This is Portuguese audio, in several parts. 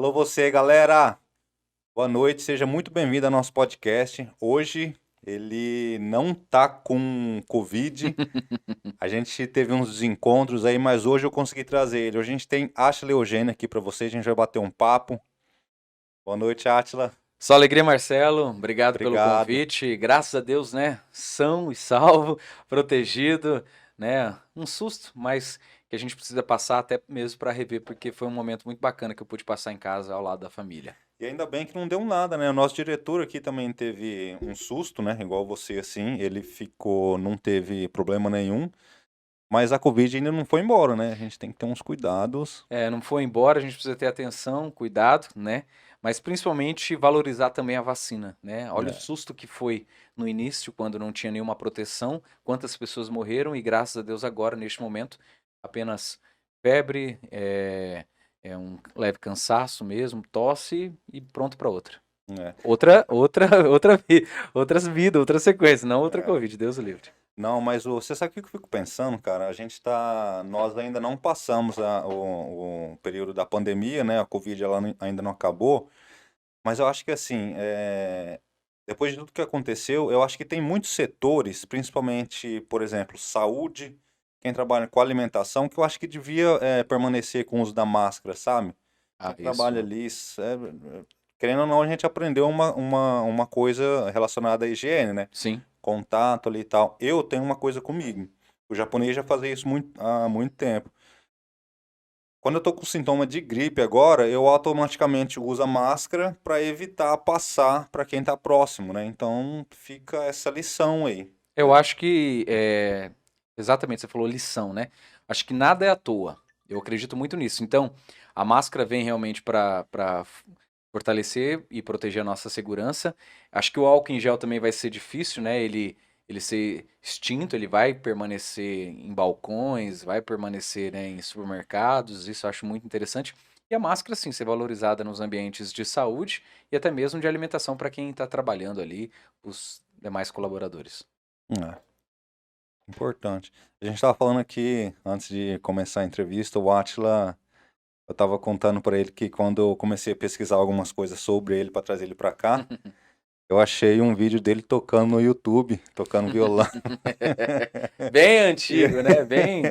Alô você, galera! Boa noite, seja muito bem-vindo ao nosso podcast. Hoje ele não tá com Covid. A gente teve uns desencontros aí, mas hoje eu consegui trazer ele. Hoje a gente tem Átila Eugênio aqui para vocês, a gente vai bater um papo. Boa noite, Átila. Só alegria, Marcelo. Obrigado pelo Obrigado. convite. Graças a Deus, né? São e salvo, protegido, né? Um susto, mas que a gente precisa passar até mesmo para rever, porque foi um momento muito bacana que eu pude passar em casa ao lado da família. E ainda bem que não deu nada, né? O nosso diretor aqui também teve um susto, né? Igual você, assim. Ele ficou, não teve problema nenhum. Mas a Covid ainda não foi embora, né? A gente tem que ter uns cuidados. Não foi embora, a gente precisa ter atenção, cuidado, né? Mas principalmente valorizar também a vacina, né? Olha o É. susto que foi no início, quando não tinha nenhuma proteção, quantas pessoas morreram e graças a Deus agora, neste momento, apenas febre, um leve cansaço mesmo, tosse e pronto para outra. É. Outras vidas, outra sequência, não outra É. Covid, Deus o livre. Não, mas você sabe o que eu fico pensando, cara? Nós ainda não passamos o período da pandemia, né? A Covid ainda não acabou, mas eu acho que assim, depois de tudo que aconteceu, eu acho que tem muitos setores, principalmente, por exemplo, saúde, quem trabalha com alimentação, que eu acho que devia permanecer com o uso da máscara, sabe? Quem Ah, trabalha isso, ali, querendo ou não, a gente aprendeu uma coisa relacionada à higiene, né? sim. Contato ali e tal. Eu tenho uma coisa comigo. O japonês já fazia isso há muito tempo. Quando eu tô com sintoma de gripe agora, eu automaticamente uso a máscara para evitar passar para quem tá próximo, né? Então fica essa lição aí, Eu né? acho que, exatamente, você falou lição, né? Acho que nada é à toa. Eu acredito muito nisso. Então, a máscara vem realmente para fortalecer e proteger a nossa segurança. Acho que o álcool em gel também vai ser difícil, né? Ele ser extinto, ele vai permanecer em balcões, vai permanecer, né, em supermercados. Isso eu acho muito interessante. E a máscara, sim, ser valorizada nos ambientes de saúde e até mesmo de alimentação para quem está trabalhando ali, os demais colaboradores. É, importante. A gente tava falando aqui, antes de começar a entrevista, o Átila, eu tava contando para ele que quando eu comecei a pesquisar algumas coisas sobre ele para trazer ele para cá, eu achei um vídeo dele tocando no YouTube, tocando violão. Bem E, antigo, né? Bem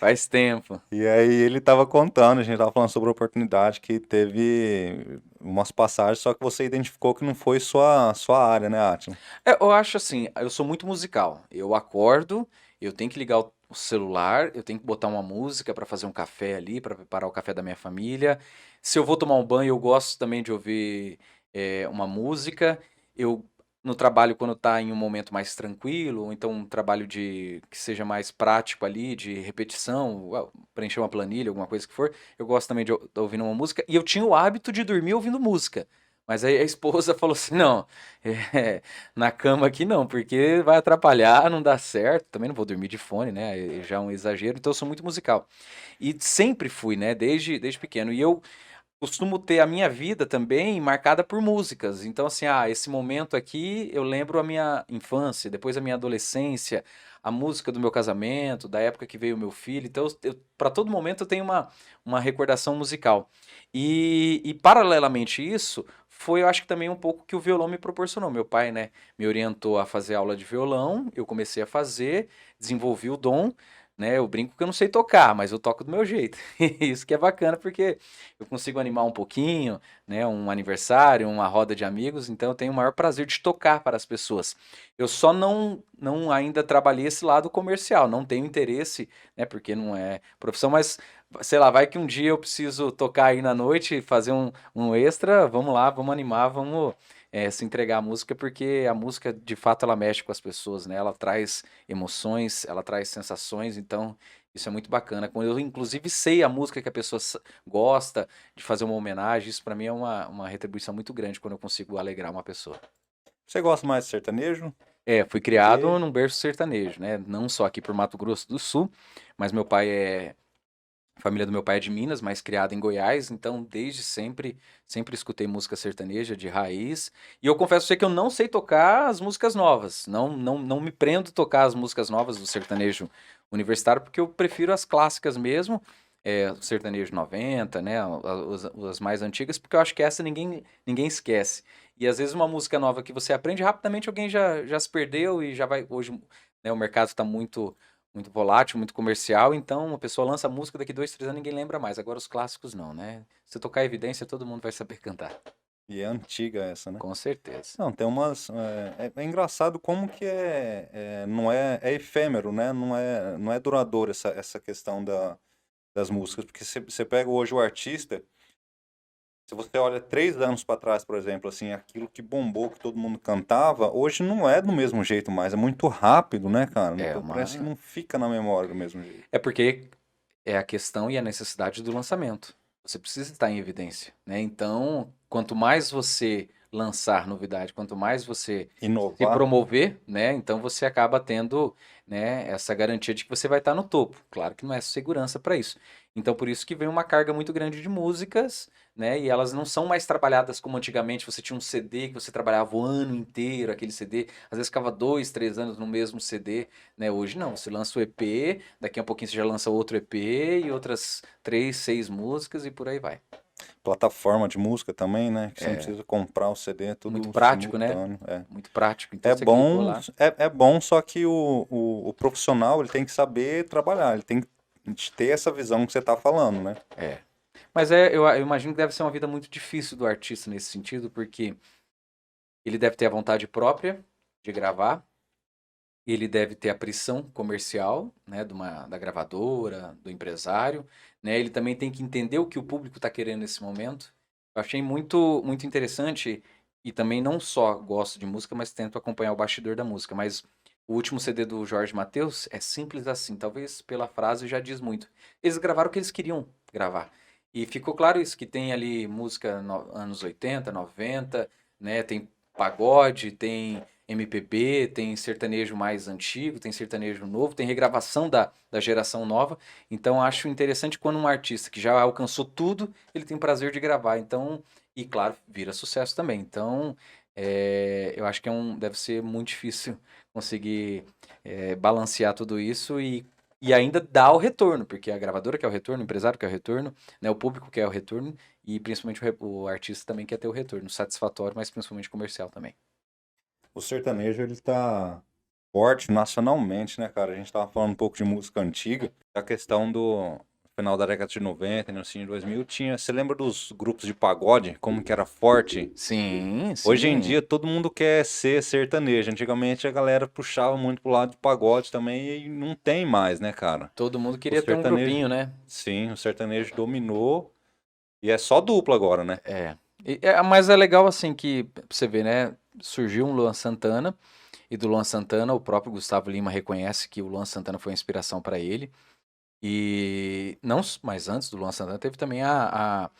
faz tempo. e aí ele tava contando, a gente tava falando sobre a oportunidade que teve umas passagens, só que você identificou que não foi sua área, né, Átila? Eu acho assim, eu sou muito musical. Eu acordo, eu tenho que ligar o celular, eu tenho que botar uma música para fazer um café ali, para preparar o café da minha família. Se eu vou tomar um banho, eu gosto também de ouvir uma música. Eu no trabalho quando tá em um momento mais tranquilo, ou então um trabalho de que seja mais prático ali, de repetição, preencher uma planilha, alguma coisa que for, eu gosto também de ouvir uma música. E eu tinha o hábito de dormir ouvindo música. Mas aí a esposa falou assim: não, na cama aqui não, porque vai atrapalhar, não dá certo. Também não vou dormir de fone, né? Já é um exagero, então eu sou muito musical. E sempre fui, né? Desde pequeno. E eu costumo ter a minha vida também marcada por músicas. Então, assim, esse momento aqui eu lembro a minha infância, depois a minha adolescência, a música do meu casamento, da época que veio o meu filho. Então, para todo momento eu tenho uma recordação musical. E paralelamente isso, foi, eu acho que também um pouco que o violão me proporcionou. Meu pai, né, me orientou a fazer aula de violão, eu comecei a fazer, desenvolvi o dom. Né, eu brinco que eu não sei tocar, mas eu toco do meu jeito. Isso que é bacana, porque eu consigo animar um pouquinho, né, um aniversário, uma roda de amigos, então eu tenho o maior prazer de tocar para as pessoas. Eu só não ainda trabalhei esse lado comercial, não tenho interesse, né, porque não é profissão, mas sei lá, vai que um dia eu preciso tocar aí na noite, fazer um extra, vamos lá, vamos animar, vamos se entregar à música, porque a música de fato ela mexe com as pessoas, né? Ela traz emoções, ela traz sensações, então isso é muito bacana. Quando eu, inclusive, sei a música que a pessoa gosta de fazer uma homenagem, isso pra mim é uma retribuição muito grande quando eu consigo alegrar uma pessoa. Você gosta mais de sertanejo? Fui criado MPB? num berço sertanejo, né? Não só aqui por Mato Grosso do Sul, mas a família do meu pai é de Minas, mas criado em Goiás, então desde sempre escutei música sertaneja de raiz. E eu confesso pra você que eu não sei tocar as músicas novas. Não me prendo tocar as músicas novas do sertanejo universitário, porque eu prefiro as clássicas mesmo. o sertanejo 90, né? As mais antigas, porque eu acho que essa ninguém esquece. E às vezes uma música nova que você aprende, rapidamente alguém já se perdeu e já vai. Hoje, né, o mercado está muito volátil, muito comercial, então a pessoa lança a música, daqui 2, 3 anos ninguém lembra mais. Agora os clássicos não, né? Se tocar Evidência, todo mundo vai saber cantar. E é antiga essa, né? Com certeza. Não, tem umas. É engraçado como que não é efêmero, né? Não é duradouro essa questão das músicas. Porque você pega hoje o artista, se você olha 3 anos para trás, por exemplo, assim, aquilo que bombou, que todo mundo cantava, hoje não é do mesmo jeito mais. É muito rápido, né, cara? É Parece que uma. não fica na memória do mesmo jeito. É porque é a questão e a necessidade do lançamento. Você precisa estar em evidência, né? Então, quanto mais você lançar novidade, quanto mais você se Inovar. promover, né? Então você acaba tendo, né, essa garantia de que você vai estar no topo. Claro que não é segurança para isso. Então, por isso que vem uma carga muito grande de músicas, né? E elas não são mais trabalhadas como antigamente. Você tinha um CD que você trabalhava o ano inteiro, aquele CD. Às vezes ficava 2, 3 anos no mesmo CD, né? Hoje não. Você lança o EP, daqui a pouquinho você já lança outro EP e outras 3, 6 músicas e por aí vai. Plataforma de música também, né? Que você não É precisa comprar o CD, é muito tudo prático, né? simultâneo. É. Muito prático. Então É você clicou bom, lá. é bom, só que o profissional ele tem que saber trabalhar, ele tem que ter essa visão que você está falando, né? É. Mas eu imagino que deve ser uma vida muito difícil do artista nesse sentido, porque ele deve ter a vontade própria de gravar, ele deve ter a pressão comercial, né, da gravadora, do empresário, né? Ele também tem que entender o que o público está querendo nesse momento. Eu achei muito interessante e também não só gosto de música, mas tento acompanhar o bastidor da música. Mas o último CD do Jorge Mateus é simples assim, talvez pela frase já diz muito. Eles gravaram o que eles queriam gravar. E ficou claro isso, que tem ali música anos 80, 90, né? Tem pagode, tem MPB, tem sertanejo mais antigo, tem sertanejo novo, tem regravação da geração nova. Então acho interessante quando um artista que já alcançou tudo, ele tem prazer de gravar. Então, e claro, vira sucesso também. Então, eu acho que deve ser muito difícil conseguir balancear tudo isso e ainda dar o retorno, porque a gravadora quer o retorno, o empresário quer o retorno, né, o público quer o retorno e principalmente o artista também quer ter o retorno satisfatório, mas principalmente comercial também. O sertanejo ele tá forte nacionalmente, né, cara? A gente tava falando um pouco de música antiga, a questão do final da década de 90, início de 2000, você lembra dos grupos de pagode, como que era forte? Sim, Hoje em sim. dia todo mundo quer ser sertanejo. Antigamente a galera puxava muito pro lado de pagode também e não tem mais, né, cara? Todo mundo O queria ter um sertanejo, grupinho, né? sim, o sertanejo dominou e é só dupla agora, né? É. Mas é legal assim que pra você vê, né? Surgiu um Luan Santana e do Luan Santana o próprio Gustavo Lima reconhece que o Luan Santana foi uma inspiração para ele. E não, mas antes do Luan Santana teve também a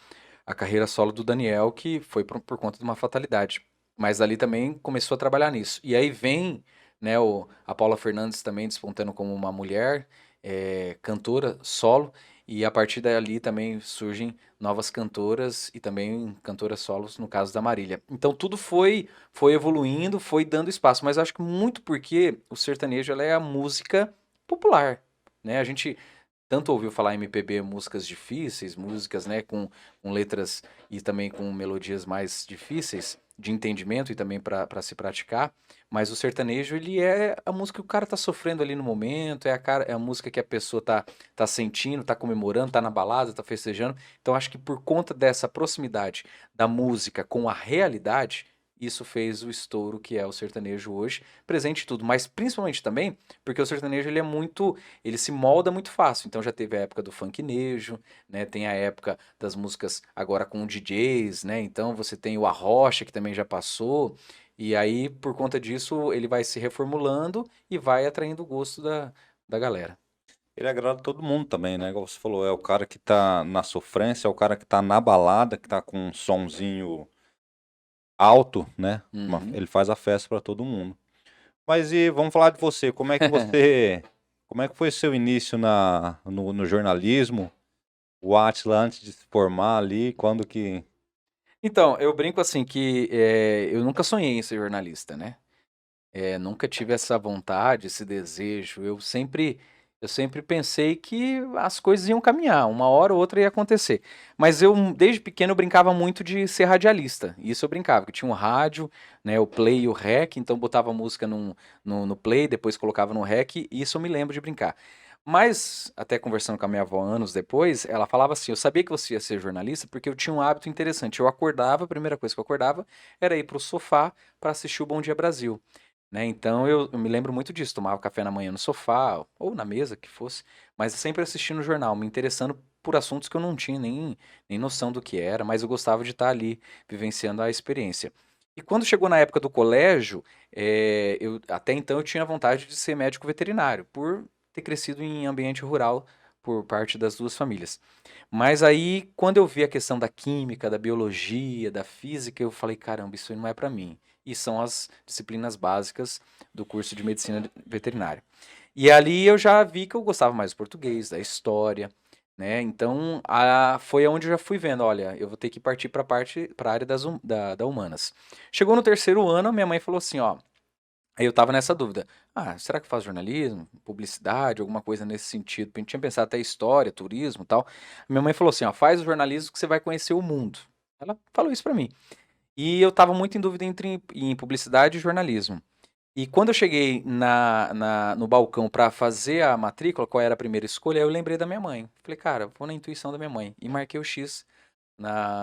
carreira solo do Daniel, que foi por conta de uma fatalidade. Mas ali também começou a trabalhar nisso. E aí vem, né, a Paula Fernandes também despontando como uma mulher, cantora solo, e a partir dali também surgem novas cantoras e também cantoras solos, no caso da Marília. Então tudo foi evoluindo, foi dando espaço, mas eu acho que muito porque o sertanejo ela é a música popular, né? A gente tanto ouviu falar MPB, músicas difíceis, músicas, né, com letras e também com melodias mais difíceis de entendimento e também para se praticar, mas o sertanejo, ele é a música que o cara tá sofrendo ali no momento, é a música que a pessoa tá sentindo, tá comemorando, tá na balada, tá festejando. Então acho que por conta dessa proximidade da música com a realidade, isso fez o estouro que é o sertanejo hoje, presente em tudo, mas principalmente também porque o sertanejo ele se molda muito fácil. Então já teve a época do funknejo, né? Tem a época das músicas agora com DJs, né? Então você tem o Arrocha que também já passou. E aí, por conta disso, ele vai se reformulando e vai atraindo o gosto da galera. Ele agrada todo mundo também, né? Igual você falou, é o cara que tá na sofrência, é o cara que tá na balada, que tá com um sonzinho alto, né? Uhum. Ele faz a festa pra todo mundo. Mas e vamos falar de você, como é que foi o seu início no jornalismo? O Atila antes de se formar ali, quando que... Então, eu brinco assim que eu nunca sonhei em ser jornalista, né? Nunca tive essa vontade, esse desejo. Eu sempre Eu sempre pensei que as coisas iam caminhar, uma hora ou outra ia acontecer. Mas eu, desde pequeno, eu brincava muito de ser radialista. Isso eu brincava, que tinha um rádio, né, o play e o rec, então botava a música no play, depois colocava no rec, e isso eu me lembro de brincar. Mas, até conversando com a minha avó anos depois, ela falava assim: eu sabia que você ia ser jornalista porque eu tinha um hábito interessante. Eu acordava, a primeira coisa que eu acordava era ir para o sofá para assistir o Bom Dia Brasil. Né? Então eu me lembro muito disso, tomava café na manhã no sofá ou na mesa que fosse, mas sempre assistindo o jornal, me interessando por assuntos que eu não tinha nem noção do que era, mas eu gostava de estar ali vivenciando a experiência. E quando chegou na época do colégio, até então eu tinha vontade de ser médico veterinário, por ter crescido em ambiente rural por parte das duas famílias. Mas aí, quando eu vi a questão da química, da biologia, da física, eu falei, caramba, isso aí não é para mim. E são as disciplinas básicas do curso de medicina veterinária. E ali eu já vi que eu gostava mais do português, da história, né? Então, foi onde eu já fui vendo, olha, eu vou ter que partir para a área da humanas. Chegou no terceiro ano, minha mãe falou assim, ó, aí eu tava nessa dúvida. Ah, será que eu faço jornalismo, publicidade, alguma coisa nesse sentido? A gente tinha pensado até história, turismo e tal. Minha mãe falou assim, ó, faz o jornalismo que você vai conhecer o mundo. Ela falou isso pra mim. E eu tava muito em dúvida entre em publicidade e jornalismo. E quando eu cheguei no balcão para fazer a matrícula, qual era a primeira escolha, eu lembrei da minha mãe. Falei, cara, vou na intuição da minha mãe. E marquei o X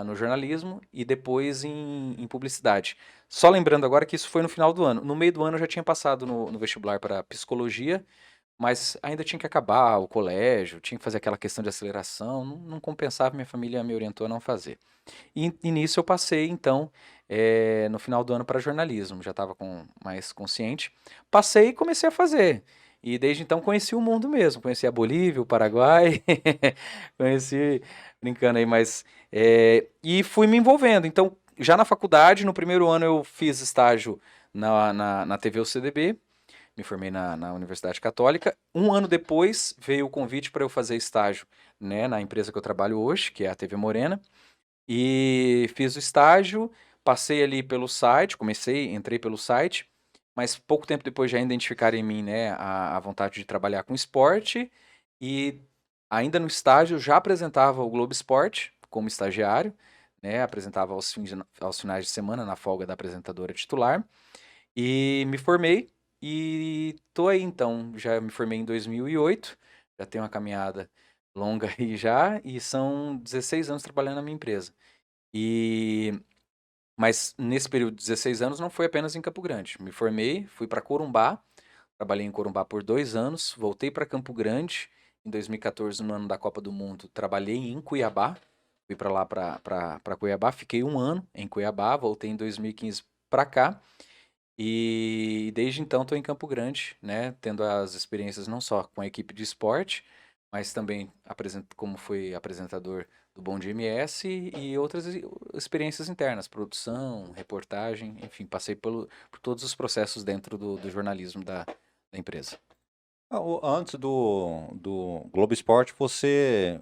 no jornalismo e depois em publicidade. Só lembrando agora que isso foi no final do ano. No meio do ano eu já tinha passado no vestibular para psicologia, mas ainda tinha que acabar o colégio, tinha que fazer aquela questão de aceleração, não compensava, minha família me orientou a não fazer. E nisso eu passei, então, no final do ano para jornalismo, já estava mais consciente. Passei e comecei a fazer. E desde então conheci o mundo mesmo. Conheci a Bolívia, o Paraguai, conheci, brincando aí, mas. E fui me envolvendo. Então, já na faculdade, no primeiro ano eu fiz estágio na TV UCDB, me formei na Universidade Católica. Um ano depois veio o convite para eu fazer estágio, né, na empresa que eu trabalho hoje, que é a TV Morena. E fiz o estágio, passei ali pelo site, entrei pelo site, mas pouco tempo depois já identificaram em mim, né, a vontade de trabalhar com esporte e ainda no estágio já apresentava o Globo Esporte como estagiário, né, apresentava aos finais de semana na folga da apresentadora titular e me formei e tô aí então, já me formei em 2008, já tenho uma caminhada longa aí já e são 16 anos trabalhando na minha empresa. E mas nesse período de 16 anos não foi apenas em Campo Grande. Me formei, fui para Corumbá, trabalhei em Corumbá por 2 anos, voltei para Campo Grande em 2014, no ano da Copa do Mundo, trabalhei em Cuiabá, fui para lá para Cuiabá, fiquei um ano em Cuiabá, voltei em 2015 para cá e desde então estou em Campo Grande, né, tendo as experiências não só com a equipe de esporte, mas também como fui apresentador do Bom Dia MS e outras experiências internas, produção, reportagem, enfim, passei por todos os processos dentro do jornalismo da empresa. Antes do Globo Esporte, você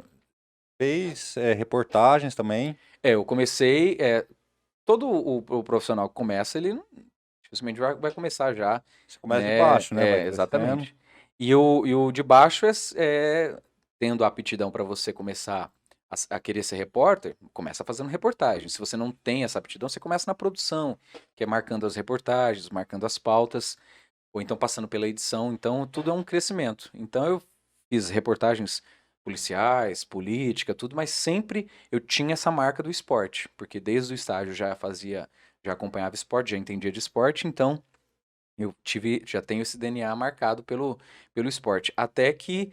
fez reportagens também. Eu comecei, todo o profissional que começa, ele dificilmente vai começar já, Você começa de né? baixo, né? Vai crescendo. Exatamente. E o de baixo tendo a aptidão para você começar a querer ser repórter, começa fazendo reportagem. Se você não tem essa aptidão, você começa na produção, que é marcando as reportagens, marcando as pautas, ou então passando pela edição. Então, tudo é um crescimento. Então, eu fiz reportagens policiais, política, tudo, mas sempre eu tinha essa marca do esporte, porque desde o estágio já acompanhava esporte, já entendia de esporte, então já tenho esse DNA marcado pelo esporte. Até que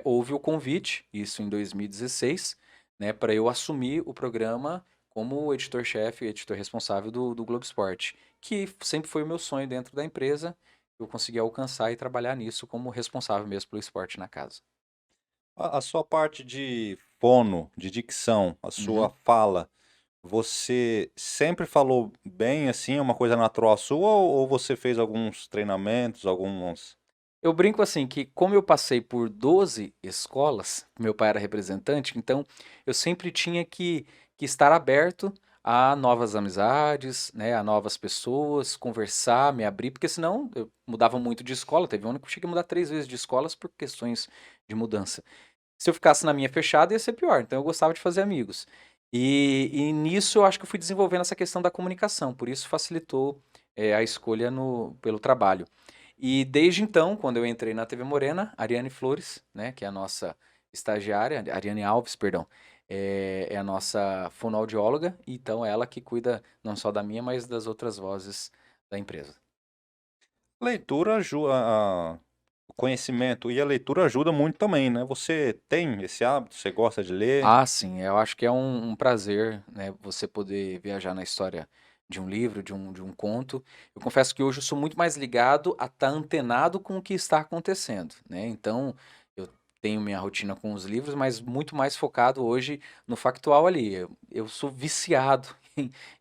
houve o convite, isso em 2016, né, para eu assumir o programa como editor-chefe, editor responsável do Globo Esporte, que sempre foi o meu sonho dentro da empresa. Eu consegui alcançar e trabalhar nisso como responsável mesmo pelo esporte na casa. A sua parte de fono, de dicção, a sua Uhum. fala, você sempre falou bem assim, é uma coisa natural sua, ou você fez alguns treinamentos, alguns. Eu brinco assim que como eu passei por 12 escolas, meu pai era representante, então eu sempre tinha que estar aberto a novas amizades, né, a novas pessoas, conversar, me abrir, porque senão eu mudava muito de escola. Teve um ano que eu cheguei a mudar 3 vezes de escolas por questões de mudança. Se eu ficasse na minha fechada, ia ser pior. Então eu gostava de fazer amigos. E nisso eu acho que eu fui desenvolvendo essa questão da comunicação, por isso facilitou a escolha pelo trabalho. E desde então, quando eu entrei na TV Morena, Ariane Flores, né, que é a nossa estagiária, Ariane Alves, perdão, é a nossa fonoaudióloga, então ela que cuida não só da minha, mas das outras vozes da empresa. Leitura ajuda, o conhecimento e a leitura ajuda muito também, né? Você tem esse hábito? Você gosta de ler? Ah, sim, eu acho que é um prazer, né, você poder viajar na história de um livro, de um conto. Eu confesso que hoje eu sou muito mais ligado a estar antenado com o que está acontecendo, né? Então, eu tenho minha rotina com os livros, mas muito mais focado hoje no factual ali. Eu sou viciado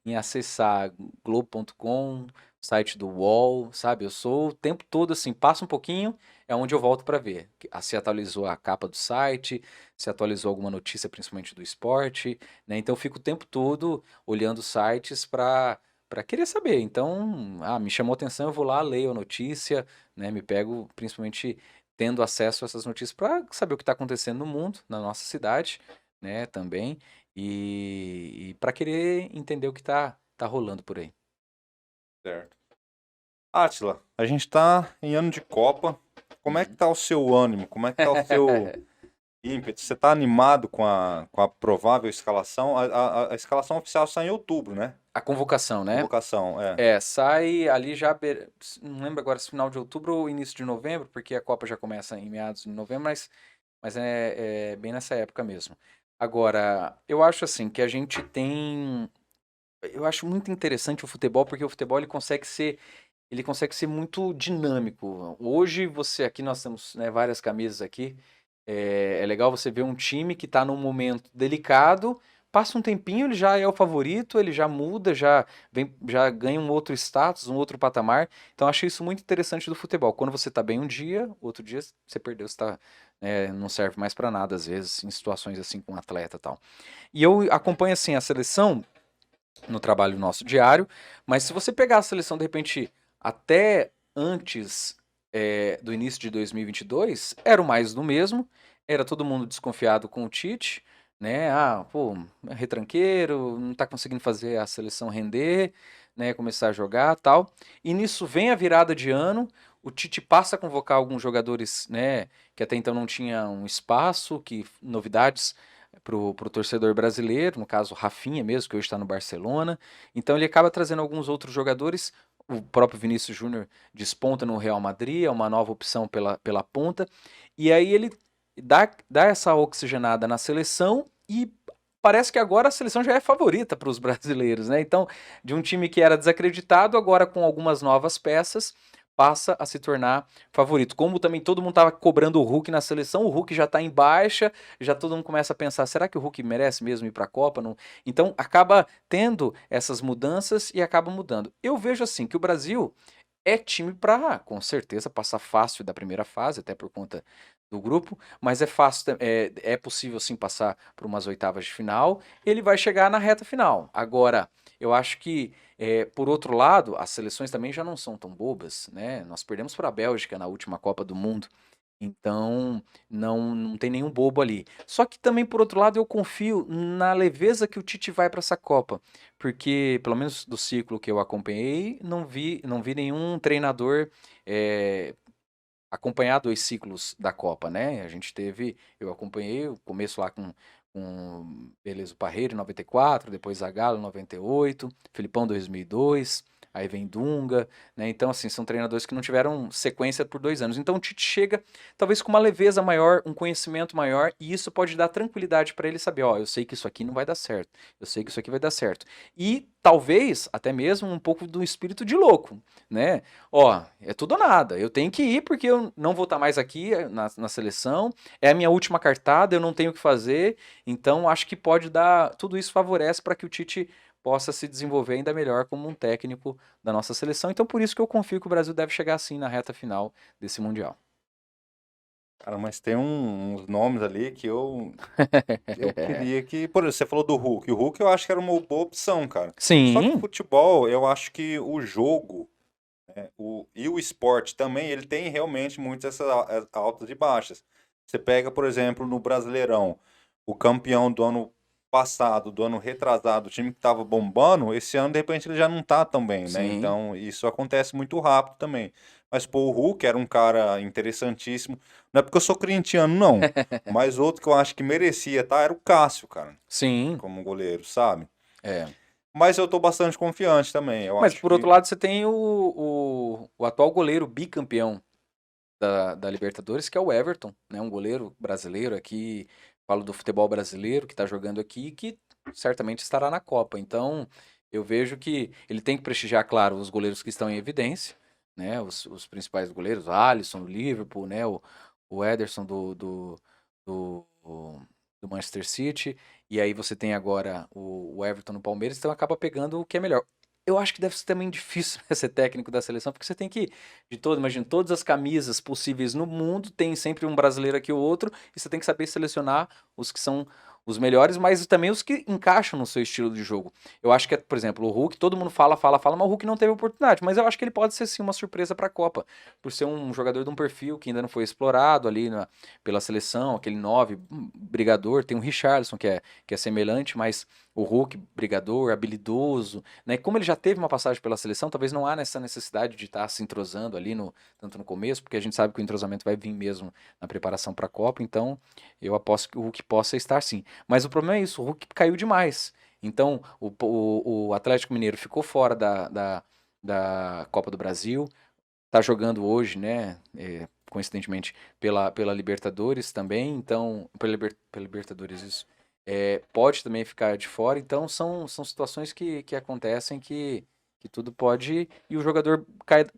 em acessar Globo.com, site do UOL, sabe? Eu sou o tempo todo assim, passa um pouquinho, é onde eu volto para ver. Se atualizou a capa do site, se atualizou alguma notícia, principalmente do esporte, né? Então eu fico o tempo todo olhando sites para querer saber. Então, me chamou atenção, eu vou lá, leio a notícia, né? Me pego principalmente tendo acesso a essas notícias para saber o que está acontecendo no mundo, na nossa cidade, né? Também e para querer entender o que tá rolando por aí. Certo. Átila, a gente tá em ano de Copa. Como é que Uhum. tá o seu ânimo? Como é que tá o seu ímpeto? Você tá animado com a provável escalação? A escalação oficial sai em outubro, né? A convocação, né? Convocação, é. Sai ali já, não lembro agora se final de outubro ou início de novembro, porque a Copa já começa em meados de novembro, mas é bem nessa época mesmo. Agora, eu acho assim que a gente tem. Eu acho muito interessante o futebol, porque o futebol ele consegue ser muito dinâmico. Hoje aqui nós temos, né, várias camisas aqui. É legal você ver um time que está num momento delicado, passa um tempinho, ele já é o favorito, ele já muda, já ganha um outro status, um outro patamar. Então eu achei isso muito interessante do futebol. Quando você está bem um dia, outro dia você perdeu, você tá, não serve mais para nada às vezes em situações assim com um atleta e tal. E eu acompanho assim a seleção no trabalho nosso diário, mas se você pegar a seleção de repente até antes do início de 2022, era o mais do mesmo, era todo mundo desconfiado com o Tite, né? Pô, é retranqueiro, não tá conseguindo fazer a seleção render, né? Começar a jogar tal. E nisso vem a virada de ano, o Tite passa a convocar alguns jogadores, né? Que até então não tinham um espaço, que novidades pro torcedor brasileiro, no caso Rafinha mesmo, que hoje está no Barcelona. Então ele acaba trazendo alguns outros jogadores. O próprio Vinícius Júnior desponta no Real Madrid, é uma nova opção pela ponta. E aí ele dá essa oxigenada na seleção e parece que agora a seleção já é favorita para os brasileiros, né? Então, de um time que era desacreditado, agora com algumas novas peças, passa a se tornar favorito. Como também todo mundo estava cobrando o Hulk na seleção, o Hulk já está em baixa, já todo mundo começa a pensar, será que o Hulk merece mesmo ir para a Copa? Não. Então acaba tendo essas mudanças e acaba mudando. Eu vejo assim que o Brasil é time para, com certeza, passar fácil da primeira fase, até por conta do grupo, mas é fácil, é possível sim passar por umas oitavas de final. Ele vai chegar na reta final. Agora, eu acho que, por outro lado, as seleções também já não são tão bobas, né? Nós perdemos para a Bélgica na última Copa do Mundo. Então, não tem nenhum bobo ali. Só que também, por outro lado, eu confio na leveza que o Tite vai para essa Copa. Porque, pelo menos do ciclo que eu acompanhei, não vi nenhum treinador acompanhar 2 ciclos da Copa, né? Eu acompanhei o começo lá com beleza, o Parreira em 94, depois Zagallo em 98, Filipão 2002, aí vem Dunga, né? Então, assim, são treinadores que não tiveram sequência por 2 anos. Então, o Tite chega talvez com uma leveza maior, um conhecimento maior, e isso pode dar tranquilidade para ele saber, ó, eu sei que isso aqui não vai dar certo, eu sei que isso aqui vai dar certo. E talvez até mesmo um pouco do espírito de louco, né? Ó, é tudo ou nada. Eu tenho que ir porque eu não vou estar mais aqui na seleção. É a minha última cartada, eu não tenho o que fazer. Então, acho que pode dar. Tudo isso favorece para que o Tite possa se desenvolver ainda melhor como um técnico da nossa seleção. Então, por isso que eu confio que o Brasil deve chegar assim na reta final desse Mundial. Cara, mas tem uns nomes ali que eu queria que. Por exemplo, você falou do Hulk. O Hulk eu acho que era uma boa opção, cara. Só que Sim, futebol, eu acho que o jogo e o esporte também, ele tem realmente muitas essas altas e baixas. Você pega, por exemplo, no Brasileirão, o campeão do ano passado, do ano retrasado, o time que estava bombando, esse ano, de repente, ele já não tá tão bem, né? sim. Então, isso acontece muito rápido também. Mas, pô, o Hulk era um cara interessantíssimo. Não é porque eu sou corintiano, não. Mas outro que eu acho que merecia, tá? Era o Cássio, cara, Sim, como goleiro, sabe? é. Mas eu tô bastante confiante também. Eu Mas acho por outro que lado, você tem o atual goleiro bicampeão da Libertadores, que é o Everton, né? Um goleiro brasileiro aqui, falo do futebol brasileiro, que está jogando aqui e que certamente estará na Copa. Então, eu vejo que ele tem que prestigiar, claro, os goleiros que estão em evidência, né? Os principais goleiros, o Alisson do Liverpool, né? O Ederson do, do Manchester City, e aí você tem agora o Everton no Palmeiras, então acaba pegando o que é melhor. Eu acho que deve ser também difícil, né, ser técnico da seleção, porque você tem que imagina, todas as camisas possíveis no mundo, tem sempre um brasileiro aqui ou outro, e você tem que saber selecionar os que são os melhores, mas também os que encaixam no seu estilo de jogo. Eu acho que, por exemplo, o Hulk, todo mundo fala, fala, fala, mas o Hulk não teve oportunidade. Mas eu acho que ele pode ser sim uma surpresa para a Copa, por ser um jogador de um perfil que ainda não foi explorado ali pela seleção, aquele 9 brigador. Tem o Richarlison, que é semelhante, mas o Hulk, brigador, habilidoso, né? E como ele já teve uma passagem pela seleção, talvez não há nessa necessidade de estar se entrosando ali tanto no começo, porque a gente sabe que o entrosamento vai vir mesmo na preparação para a Copa, então eu aposto que o Hulk possa estar sim. Mas o problema é isso, o Hulk caiu demais. Então o Atlético Mineiro ficou fora da Copa do Brasil, tá jogando hoje, né? Coincidentemente pela Libertadores também, então pela Libertadores isso. Pode também ficar de fora, então são situações que acontecem que tudo pode e o jogador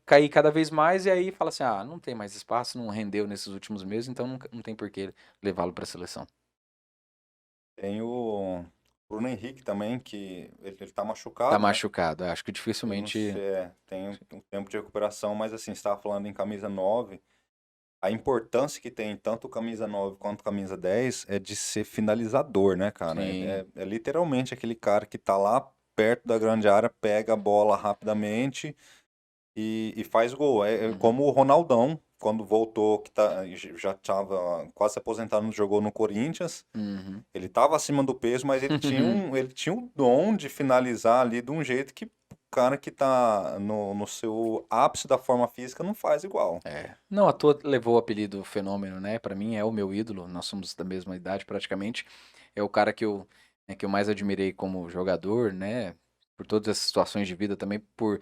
cair cada vez mais e aí fala assim, ah, não tem mais espaço, não rendeu nesses últimos meses, então não tem por que levá-lo para a seleção. tem o Bruno Henrique também, que ele tá Tá machucado, né? machucado, acho que Eu não dificilmente. sei, tem um tempo de recuperação, mas assim, você estava falando em camisa 9, a importância que tem tanto camisa 9 quanto camisa 10 é de ser finalizador, né, cara? Sim. É literalmente aquele cara que tá lá perto da grande área, pega a bola rapidamente e faz gol. É Uhum. como o Ronaldão, quando voltou, que já estava quase se aposentando, jogou no Corinthians. Uhum. Ele estava acima do peso, mas ele tinha um dom de finalizar ali de um jeito que o cara que tá no seu ápice da forma física não faz igual. Não à toa levou o apelido Fenômeno, né? Pra mim é o meu ídolo, nós somos da mesma idade praticamente. É o cara que eu mais admirei como jogador, né? Por todas as situações de vida, também por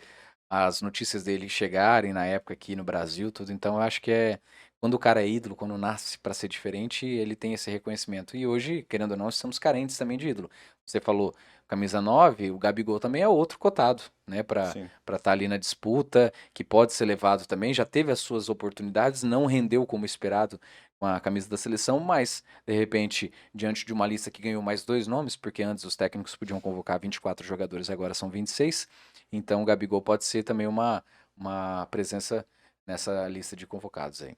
as notícias dele chegarem na época aqui no Brasil, tudo. Então eu acho que quando o cara é ídolo, quando nasce pra ser diferente, ele tem esse reconhecimento. E hoje, querendo ou não, estamos carentes também de ídolo. Você falou camisa 9, o Gabigol também é outro cotado, né? Pra Sim. para estar ali na disputa, que pode ser levado também, já teve as suas oportunidades, não rendeu como esperado com a camisa da seleção, mas de repente, diante de uma lista que ganhou mais dois nomes, porque antes os técnicos podiam convocar 24 jogadores, agora são 26, então o Gabigol pode ser também uma presença nessa lista de convocados aí.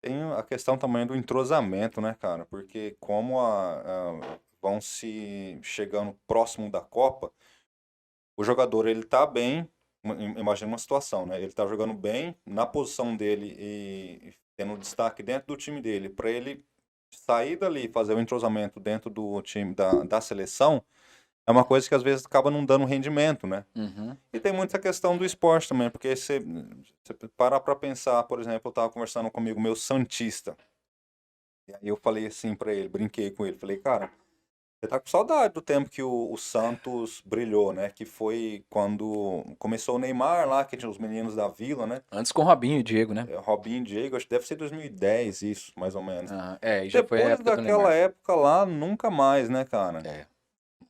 Tem a questão também do entrosamento, né, cara? Porque como vão se chegando próximo da Copa, o jogador ele tá bem, imagina uma situação, né? Ele tá jogando bem na posição dele e tendo destaque dentro do time dele, para ele sair dali e fazer o entrosamento dentro do time da seleção, é uma coisa que às vezes acaba não dando rendimento, né? Uhum, E tem muita questão do esporte também, porque você parar pra pensar, por exemplo, eu tava conversando comigo, meu santista, e aí eu falei assim pra ele, brinquei com ele, falei, cara, você tá com saudade do tempo que o Santos brilhou, né? Que foi quando começou o Neymar lá, que tinha os meninos da Vila, né? antes com Robinho e Diego, né? Robinho e Diego, acho que deve ser 2010 isso, mais ou menos. E já foi a Depois época do daquela Neymar. época lá, nunca mais, né, cara? É.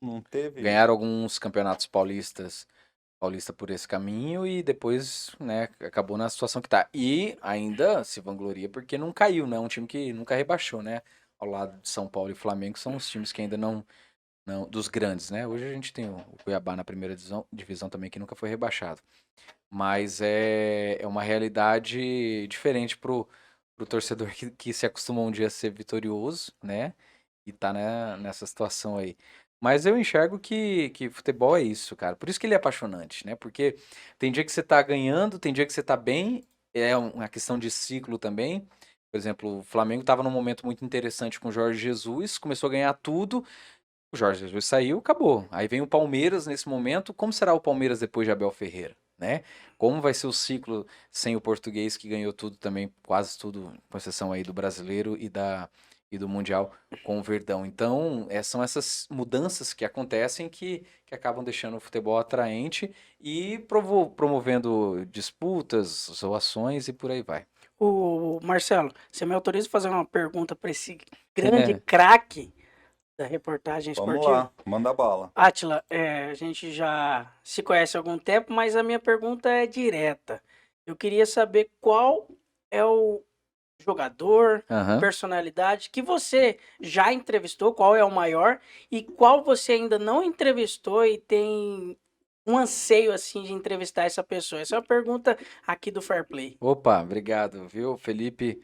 Não teve. Ganharam alguns campeonatos paulista por esse caminho e depois, né, acabou na situação que tá. E ainda se vangloria porque não caiu, né? Um time que nunca rebaixou, né? Ao lado de São Paulo e Flamengo são os times que ainda não dos grandes, né? Hoje a gente tem o Cuiabá na primeira divisão também que nunca foi rebaixado. Mas é uma realidade diferente pro torcedor que se acostuma um dia a ser vitorioso, né? E tá nessa situação aí. Mas eu enxergo que futebol é isso, cara. Por isso que ele é apaixonante, né? Porque tem dia que você tá ganhando, tem dia que você tá bem, é uma questão de ciclo também. Por exemplo, o Flamengo tava num momento muito interessante com o Jorge Jesus, começou a ganhar tudo, o Jorge Jesus saiu, acabou. Aí vem o Palmeiras nesse momento. Como será o Palmeiras depois de Abel Ferreira, né? Como vai ser o ciclo sem o português que ganhou tudo também, quase tudo, com exceção aí do brasileiro e do mundial com o Verdão. Então, são essas mudanças que acontecem que acabam deixando o futebol atraente e promovendo disputas, zoações e por aí vai. O Marcelo, você me autoriza a fazer uma pergunta para esse grande craque da reportagem Vamos esportiva? lá, manda bala. Átila, a gente já se conhece há algum tempo, mas a minha pergunta é direta. Eu queria saber qual é o jogador, Aham. personalidade que você já entrevistou, qual é o maior e qual você ainda não entrevistou e tem um anseio assim de entrevistar essa pessoa. Essa é uma pergunta aqui do Fair Play. Opa, obrigado, viu? Felipe,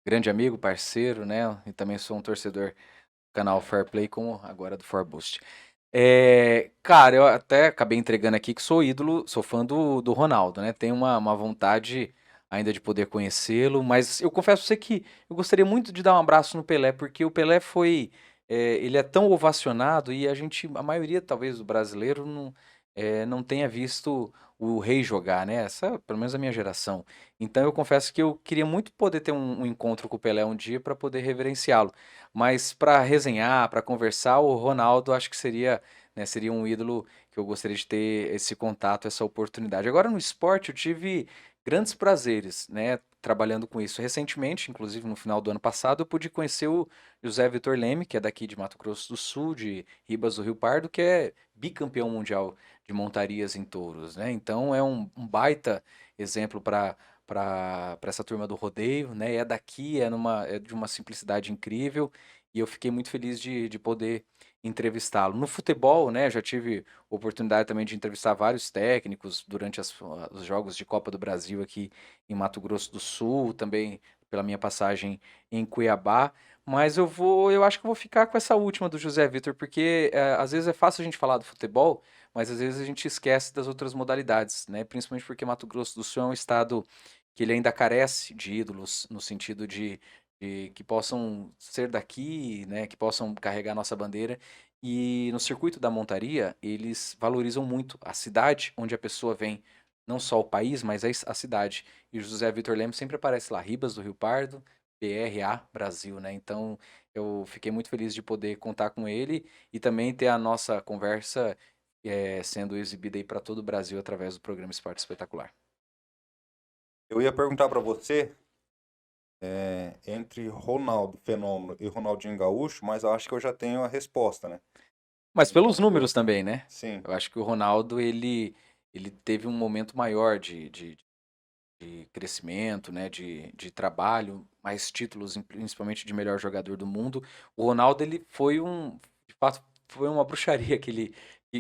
grande amigo, parceiro, né? E também sou um torcedor do canal Fair Play, como agora do Forboost. Cara, eu até acabei entregando aqui que sou ídolo, sou fã do Ronaldo, né? Tenho uma vontade ainda de poder conhecê-lo, mas eu confesso pra você que eu gostaria muito de dar um abraço no Pelé, porque o Pelé foi. Ele é tão ovacionado e a maioria talvez do brasileiro não tenha visto o rei jogar, né? Essa, pelo menos a minha geração. Então eu confesso que eu queria muito poder ter um encontro com o Pelé um dia para poder reverenciá-lo. Mas para resenhar, para conversar, o Ronaldo acho que seria, né, seria um ídolo que eu gostaria de ter esse contato, essa oportunidade. Agora no esporte eu tive grandes prazeres, né, trabalhando com isso. Recentemente, inclusive no final do ano passado, eu pude conhecer o José Vitor Leme, que é daqui de Mato Grosso do Sul, de Ribas do Rio Pardo, que é bicampeão mundial de montarias em touros, né? Então é um baita exemplo para essa turma do rodeio, né? É daqui, é de uma simplicidade incrível e eu fiquei muito feliz de poder entrevistá-lo. No futebol, né? Já tive oportunidade também de entrevistar vários técnicos durante os jogos de Copa do Brasil aqui em Mato Grosso do Sul, também pela minha passagem em Cuiabá. Mas eu acho que eu vou ficar com essa última do José Vitor, porque às vezes é fácil a gente falar do futebol, mas às vezes a gente esquece das outras modalidades, né? Principalmente porque Mato Grosso do Sul é um estado que ele ainda carece de ídolos, no sentido de que possam ser daqui, né? Que possam carregar nossa bandeira. E no circuito da montaria, eles valorizam muito a cidade onde a pessoa vem, não só o país, mas a cidade. E o José Vitor Lemos sempre aparece lá, Ribas do Rio Pardo, PRA Brasil, né? Então eu fiquei muito feliz de poder contar com ele e também ter a nossa conversa sendo exibida aí para todo o Brasil através do programa Esporte Espetacular. Eu ia perguntar pra você entre Ronaldo Fenômeno e Ronaldinho Gaúcho, mas eu acho que eu já tenho a resposta, né? Mas pelos Eu, números também, né? sim. Eu acho que o Ronaldo ele teve um momento maior de crescimento, né? De trabalho, mais títulos, principalmente de melhor jogador do mundo. O Ronaldo ele foi de fato, foi uma bruxaria que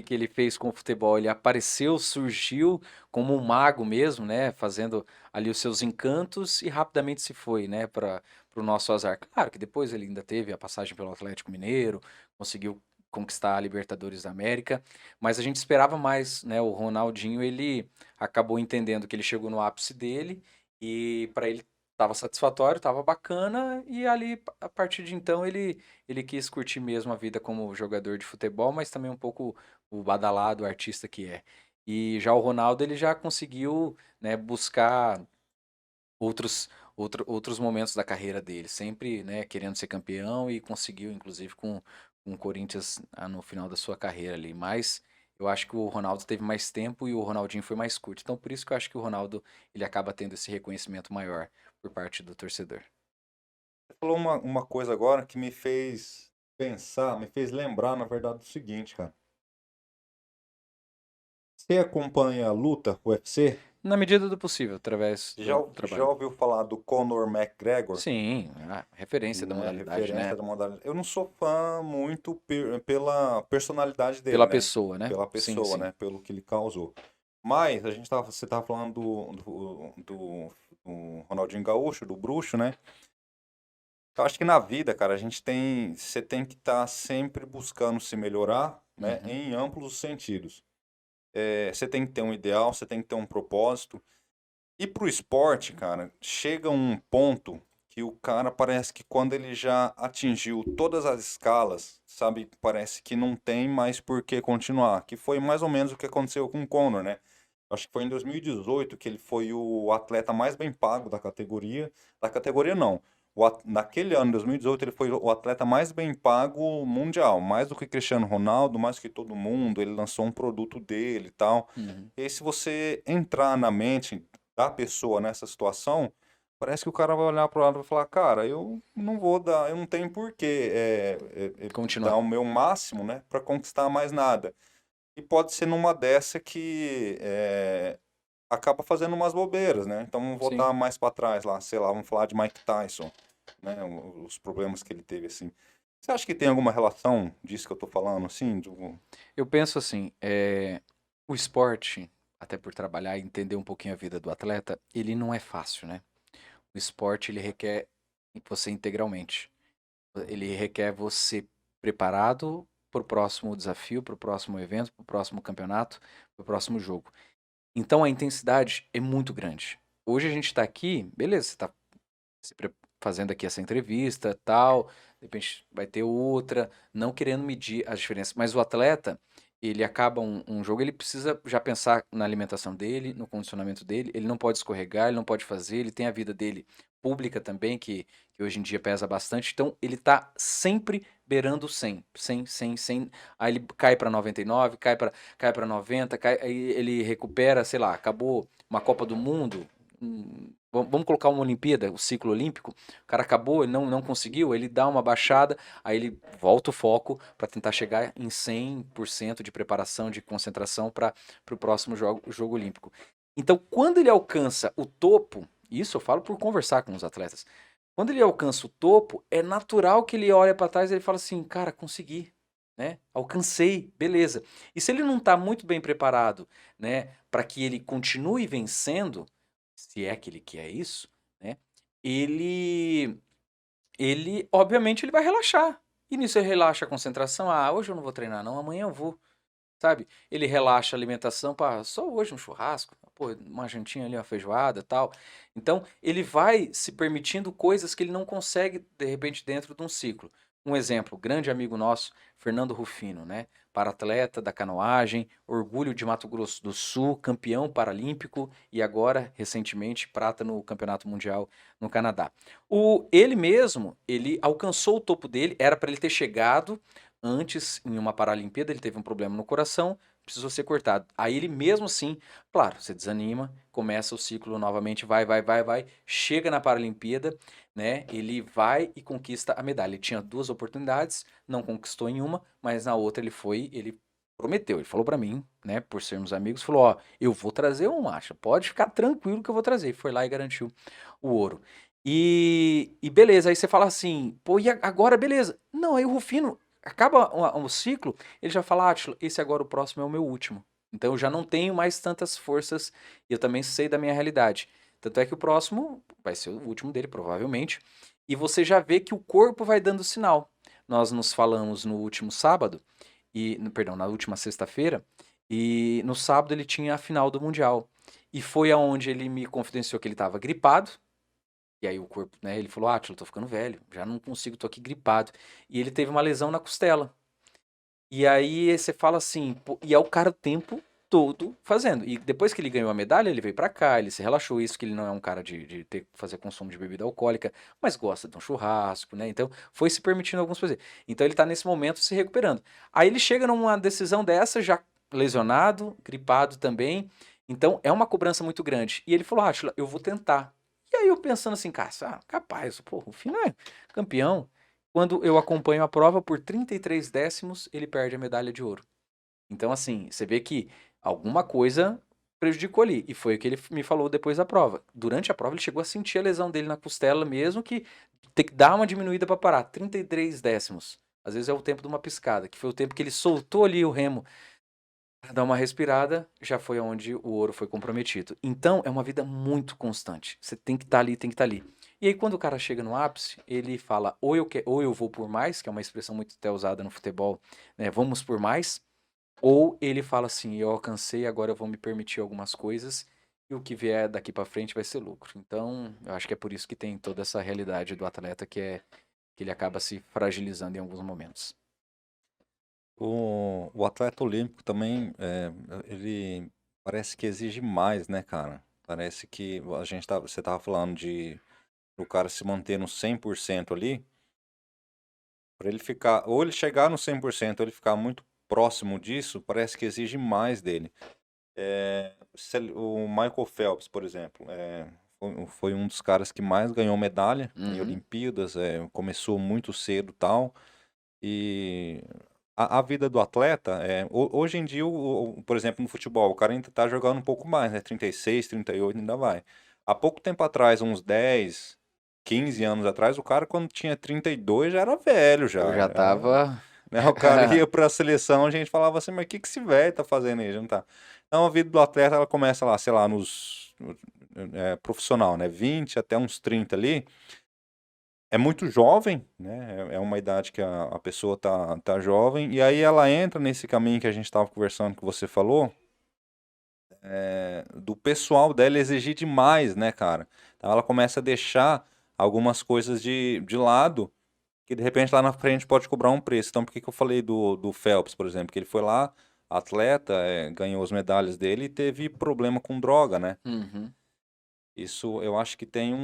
ele fez com o futebol. Ele apareceu, surgiu como um mago mesmo, né? Fazendo ali os seus encantos e rapidamente se foi, né? Para o nosso azar. Claro que depois ele ainda teve a passagem pelo Atlético Mineiro, conseguiu conquistar a Libertadores da América, mas a gente esperava mais, né? O Ronaldinho, ele acabou entendendo que ele chegou no ápice dele e para ele estava satisfatório, estava bacana e ali a partir de então ele quis curtir mesmo a vida como jogador de futebol, mas também um pouco o badalado artista que é. E já o Ronaldo ele já conseguiu, né, buscar outros outros momentos da carreira dele, sempre, né, querendo ser campeão e conseguiu, inclusive, com o Corinthians no final da sua carreira ali. Mas eu acho que o Ronaldo teve mais tempo e o Ronaldinho foi mais curto. Então, por isso que eu acho que o Ronaldo ele acaba tendo esse reconhecimento maior por parte do torcedor. Você falou uma coisa agora que me fez pensar, me fez lembrar, na verdade, do seguinte, cara. Você acompanha a luta, UFC? Na medida do possível, através Já, do já trabalho. ouviu falar do Conor McGregor? Sim, a referência da Né, modalidade, referência né? da modalidade. Eu não sou fã muito pela personalidade dele, Pela né? pessoa, né? Pela Sim, pessoa, sim. né? Pelo que ele causou. Mas você tava falando o Ronaldinho Gaúcho, do Bruxo, né? Eu acho que na vida, cara, você tem que estar sempre buscando se melhorar, né, Uhum. em amplos sentidos. Você tem que ter um ideal, você tem que ter um propósito. E pro esporte, cara, chega um ponto que o cara parece que quando ele já atingiu todas as escalas, sabe, parece que não tem mais por que continuar. Que foi mais ou menos o que aconteceu com o Conor, né? Acho que foi em 2018 que ele foi o atleta mais bem pago da categoria. Da categoria não. Naquele ano, 2018, ele foi o atleta mais bem pago mundial. Mais do que Cristiano Ronaldo, mais do que todo mundo. Ele lançou um produto dele e tal. Uhum. E aí, se você entrar na mente da pessoa nessa situação, parece que o cara vai olhar pro lado e vai falar, cara, eu não vou dar, eu não tenho porquê dar Continuar. o meu máximo, né, para conquistar mais nada. E pode ser numa dessa que acaba fazendo umas bobeiras, né? Então vamos Sim. voltar mais para trás lá, sei lá, vamos falar de Mike Tyson, né? Os problemas que ele teve assim. Você acha que tem alguma relação disso que eu tô falando, assim? Eu penso assim, o esporte, até por trabalhar e entender um pouquinho a vida do atleta, ele não é fácil, né? O esporte, ele requer você integralmente. Ele requer você preparado para o próximo desafio, para o próximo evento, para o próximo campeonato, para o próximo jogo. Então a intensidade é muito grande. Hoje a gente está aqui, beleza, você está fazendo aqui essa entrevista, tal, de repente vai ter outra, não querendo medir as diferenças, mas o atleta, ele acaba um jogo, ele precisa já pensar na alimentação dele, no condicionamento dele, ele não pode escorregar, ele não pode fazer, ele tem a vida dele pública também, que hoje em dia pesa bastante, então ele tá sempre beirando 100, aí ele cai para 99, cai para 90, aí ele recupera, sei lá, acabou uma Copa do Mundo, vamos colocar uma Olimpíada, o ciclo olímpico, o cara acabou, ele não conseguiu, ele dá uma baixada, aí ele volta o foco para tentar chegar em 100% de preparação, de concentração para o próximo jogo olímpico. Então, quando ele alcança o topo, isso eu falo por conversar com os atletas, quando ele alcança o topo, é natural que ele olha para trás e ele fala assim, cara, consegui, né? Alcancei, beleza. E se ele não está muito bem preparado, né, para que ele continue vencendo, se é que ele quer isso, né? Ele, ele obviamente ele vai relaxar. E nisso ele relaxa a concentração. Ah, hoje eu não vou treinar não, amanhã eu vou, sabe? Ele relaxa a alimentação para só hoje um churrasco, pô, uma jantinha ali, uma feijoada, tal. Então, ele vai se permitindo coisas que ele não consegue de repente dentro de um ciclo. Um exemplo, grande amigo nosso, Fernando Rufino, né? Para-atleta da canoagem, orgulho de Mato Grosso do Sul, campeão paralímpico e agora, recentemente, prata no Campeonato Mundial no Canadá. Ele mesmo, ele alcançou o topo dele, era para ele ter chegado antes, em uma Paralimpíada, ele teve um problema no coração, precisou ser cortado. Aí ele mesmo assim, claro, você desanima, começa o ciclo novamente, vai, chega na Paralimpíada, né? Ele vai e conquista a medalha. Ele tinha duas oportunidades, não conquistou em uma, mas na outra ele prometeu, ele falou pra mim, né, por sermos amigos, falou, ó, eu vou trazer um acha, pode ficar tranquilo que eu vou trazer. E foi lá e garantiu o ouro. E beleza, aí você fala assim, pô, e agora beleza. Não, aí o Rufino acaba o ciclo, ele já fala, Átila, esse agora o próximo é o meu último. Então eu já não tenho mais tantas forças e eu também sei da minha realidade. Tanto é que o próximo vai ser o último dele, provavelmente. E você já vê que o corpo vai dando sinal. Nós nos falamos no último sábado, perdão, na última sexta-feira, e no sábado ele tinha a final do Mundial. E foi aonde ele me confidenciou que ele estava gripado, e aí o corpo, né, ele falou, Átila, eu tô ficando velho, já não consigo, tô aqui gripado. E ele teve uma lesão na costela. E aí você fala assim, pô, e é o cara o tempo todo fazendo. E depois que ele ganhou a medalha, ele veio pra cá, ele se relaxou, isso que ele não é um cara de ter que fazer consumo de bebida alcoólica, mas gosta de um churrasco, né? Então foi se permitindo alguns fazer. Então ele tá nesse momento se recuperando. Aí ele chega numa decisão dessa, já lesionado, gripado também. Então é uma cobrança muito grande. E ele falou, Átila, eu vou tentar. E aí eu pensando assim, cara, capaz, pô, o Fino é campeão. Quando eu acompanho a prova, por 33 décimos, ele perde a medalha de ouro. Então, assim, você vê que alguma coisa prejudicou ali. E foi o que ele me falou depois da prova. Durante a prova, ele chegou a sentir a lesão dele na costela, mesmo que ter que dar uma diminuída para parar. 33 décimos. Às vezes é o tempo de uma piscada, que foi o tempo que ele soltou ali o remo. Dá uma respirada, já foi onde o ouro foi comprometido. Então, é uma vida muito constante. Você tem que estar ali, tem que estar ali. E aí, quando o cara chega no ápice, ele fala, ou eu vou por mais, que é uma expressão muito até usada no futebol, né? Vamos por mais. Ou ele fala assim, eu alcancei, agora eu vou me permitir algumas coisas, e o que vier daqui pra frente vai ser lucro. Então, eu acho que é por isso que tem toda essa realidade do atleta que ele acaba se fragilizando em alguns momentos. O atleta olímpico também, ele parece que exige mais, né, cara? Parece que você tava falando de o cara se manter no 100% ali, para ele ficar, ou ele chegar no 100% ou ele ficar muito próximo disso, parece que exige mais dele. O Michael Phelps, por exemplo, foi um dos caras que mais ganhou medalha em Uhum. Olimpíadas, começou muito cedo e tal, e a vida do atleta, hoje em dia, por exemplo, no futebol, o cara ainda tá jogando um pouco mais, né? 36, 38 ainda vai. Há pouco tempo atrás, uns 10, 15 anos atrás, o cara quando tinha 32 já era velho Eu já. já tava. Né? O cara ia pra seleção, a gente falava assim, mas o que que esse velho tá fazendo aí? Já não tá. Então a vida do atleta, ela começa lá, sei lá, profissional, né? 20 até uns 30 ali. É muito jovem, né? É uma idade que a pessoa tá jovem. E aí ela entra nesse caminho que a gente estava conversando, que você falou, do pessoal dela exigir demais, né, cara? Então ela começa a deixar algumas coisas de lado, que de repente lá na frente pode cobrar um preço. Então por que que eu falei do Phelps, por exemplo? Que ele foi lá, atleta, ganhou as medalhas dele e teve problema com droga, né? Uhum. Isso eu acho que tem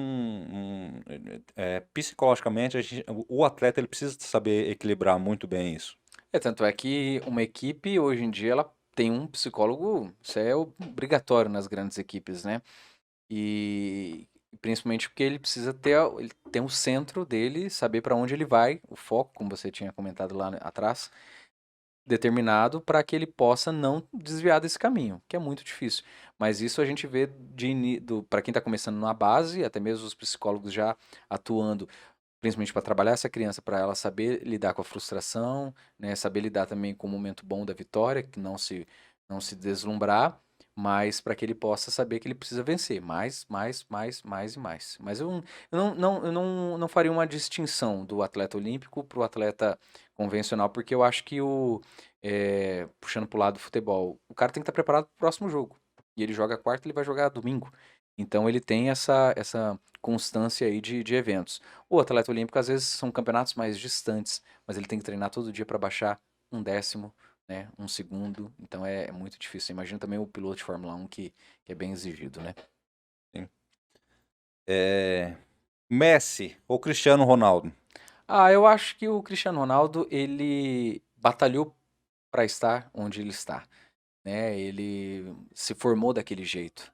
psicologicamente, o atleta ele precisa saber equilibrar muito bem isso. Tanto é que uma equipe, hoje em dia, ela tem um psicólogo, isso é obrigatório nas grandes equipes, né? E principalmente porque ele precisa ter, ele tem um centro dele, saber para onde ele vai, o foco, como você tinha comentado lá atrás, determinado para que ele possa não desviar desse caminho, que é muito difícil. Mas isso a gente vê para quem está começando na base, até mesmo os psicólogos já atuando, principalmente para trabalhar essa criança, para ela saber lidar com a frustração, né, saber lidar também com o momento bom da vitória, que não se deslumbrar, mas para que ele possa saber que ele precisa vencer mais, mais, mais, mais e mais. Mas eu não faria uma distinção do atleta olímpico para o atleta convencional, porque eu acho que puxando para o lado do futebol, o cara tem que estar preparado para o próximo jogo. E ele joga quarta, ele vai jogar domingo. Então ele tem essa constância aí de eventos. O atleta olímpico, às vezes, são campeonatos mais distantes, mas ele tem que treinar todo dia para baixar um décimo, né, um segundo. Então é muito difícil. Imagina também o piloto de Fórmula 1 que é bem exigido, né? Sim. Messi ou Cristiano Ronaldo? Eu acho que o Cristiano Ronaldo, ele batalhou para estar onde ele está, né? Ele se formou daquele jeito.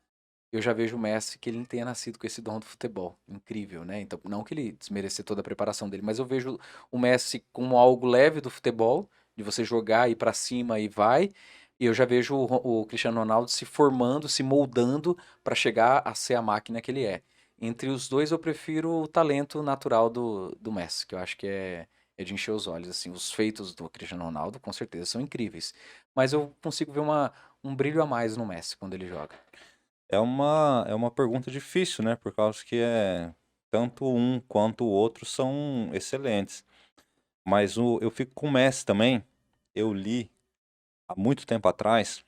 Eu já vejo o Messi que ele tenha nascido com esse dom do futebol. Incrível, né? Então, não que ele desmerecer toda a preparação dele, mas eu vejo o Messi como algo leve do futebol, de você jogar, ir pra cima e vai. E eu já vejo o Cristiano Ronaldo se formando, se moldando para chegar a ser a máquina que ele é. Entre os dois, eu prefiro o talento natural do Messi, que eu acho que é de encher os olhos. Assim, os feitos do Cristiano Ronaldo, com certeza, são incríveis. Mas eu consigo ver um brilho a mais no Messi quando ele joga. É uma pergunta difícil, né? Por causa que tanto um quanto o outro são excelentes. Mas eu fico com o Messi também. Eu li há muito tempo atrás.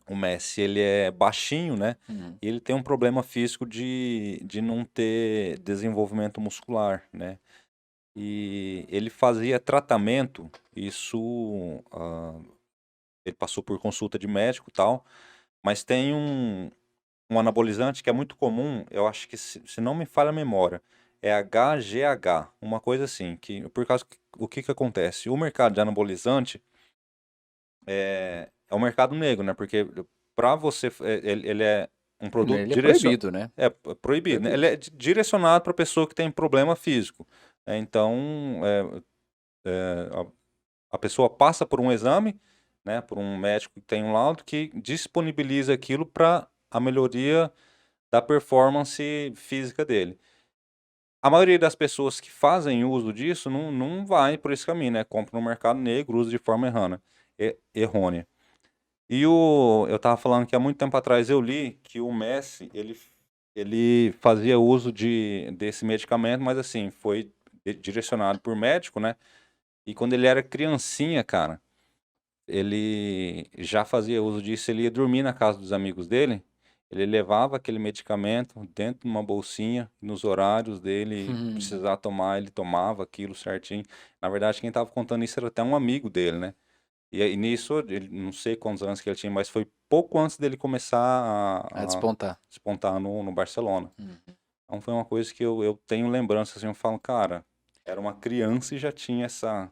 O Messi, ele é baixinho, né? Uhum. E ele tem um problema físico de não ter desenvolvimento muscular, né? E ele fazia tratamento, ele passou por consulta de médico e tal, mas tem um anabolizante que é muito comum, eu acho que, se não me falha a memória, é HGH, uma coisa assim, que por causa o que que acontece? O mercado de anabolizante é um mercado negro, né? Porque para você, ele é um produto Ele é proibido, né? proibido, né? Ele Proibido. é direcionado para pessoa que tem problema físico. Então, a pessoa passa por um exame, né? Por um médico que tem um laudo que disponibiliza aquilo para a melhoria da performance física dele. A maioria das pessoas que fazem uso disso não vai por esse caminho, né? Compra no mercado negro, usa de forma errônea. Eu tava falando que há muito tempo atrás eu li que o Messi, ele fazia uso desse medicamento, mas assim, foi direcionado por médico, né? E quando ele era criancinha, cara, ele já fazia uso disso, ele ia dormir na casa dos amigos dele, ele levava aquele medicamento dentro de uma bolsinha, nos horários dele, precisar tomar, ele tomava aquilo certinho. Na verdade, quem tava contando isso era até um amigo dele, né? E aí, nisso, ele, não sei quantos anos que ele tinha, mas foi pouco antes dele começar A a despontar. despontar no Barcelona. Uhum. Então foi uma coisa que eu tenho lembrança, assim, eu falo, cara, era uma criança e já tinha essa...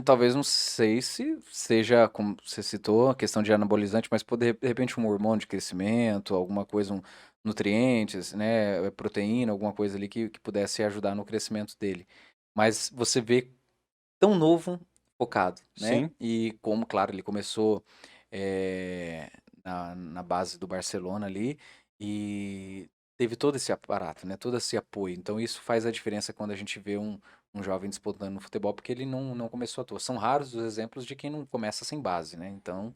Talvez não sei se seja, como você citou, a questão de anabolizante, mas poder, de repente um hormônio de crescimento, alguma coisa, nutrientes, né, proteína, alguma coisa ali que pudesse ajudar no crescimento dele. Mas você vê tão novo, focado, né? Sim, E como, claro, ele começou eh, na base do Barcelona ali e teve todo esse aparato, né? Todo esse apoio. Então isso faz a diferença quando a gente vê um jovem disputando no futebol, porque ele não começou à toa. São raros os exemplos de quem não começa sem base, né? Então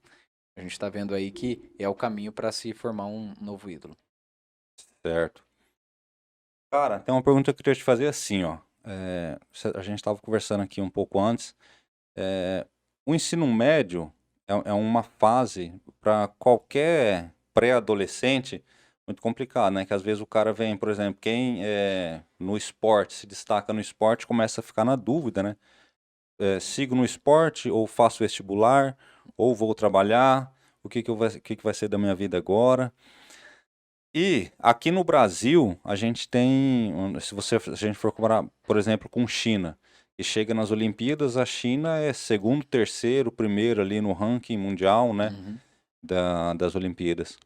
a gente está vendo aí que é o caminho para se formar um novo ídolo. certo. Cara, tem uma pergunta que eu queria te fazer assim, ó. A gente estava conversando aqui um pouco antes. O ensino médio é uma fase para qualquer pré-adolescente muito complicado, né? Que às vezes o cara vem, por exemplo, quem no esporte se destaca no esporte começa a ficar na dúvida, né? Sigo no esporte ou faço vestibular ou vou trabalhar? O que que vai ser da minha vida agora? E aqui no Brasil, a gente tem, se a gente for comparar, por exemplo, com China, e chega nas Olimpíadas, a China é segundo, terceiro, primeiro ali no ranking mundial, né, Uhum. das Olimpíadas.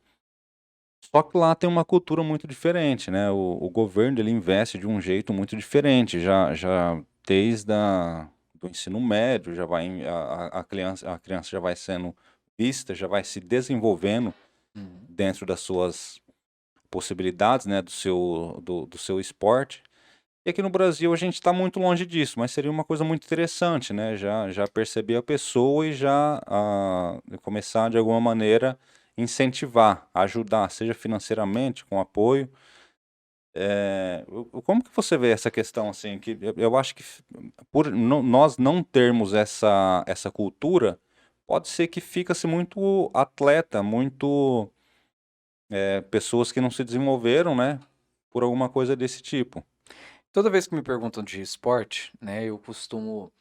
Só que lá tem uma cultura muito diferente, né? O governo ele investe de um jeito muito diferente, já desde do ensino médio, já vai a criança já vai sendo vista, já vai se desenvolvendo Uhum. dentro das suas possibilidades, né, do seu esporte. E aqui no Brasil a gente está muito longe disso, mas seria uma coisa muito interessante, né? Já perceber a pessoa e já começar de alguma maneira incentivar, ajudar, seja financeiramente, com apoio. Como que você vê essa questão assim? Que eu acho que por nós não termos essa cultura, pode ser que fica-se muito atleta, muito pessoas que não se desenvolveram, né? Por alguma coisa desse tipo. Toda vez que me perguntam de esporte, né, eu costumo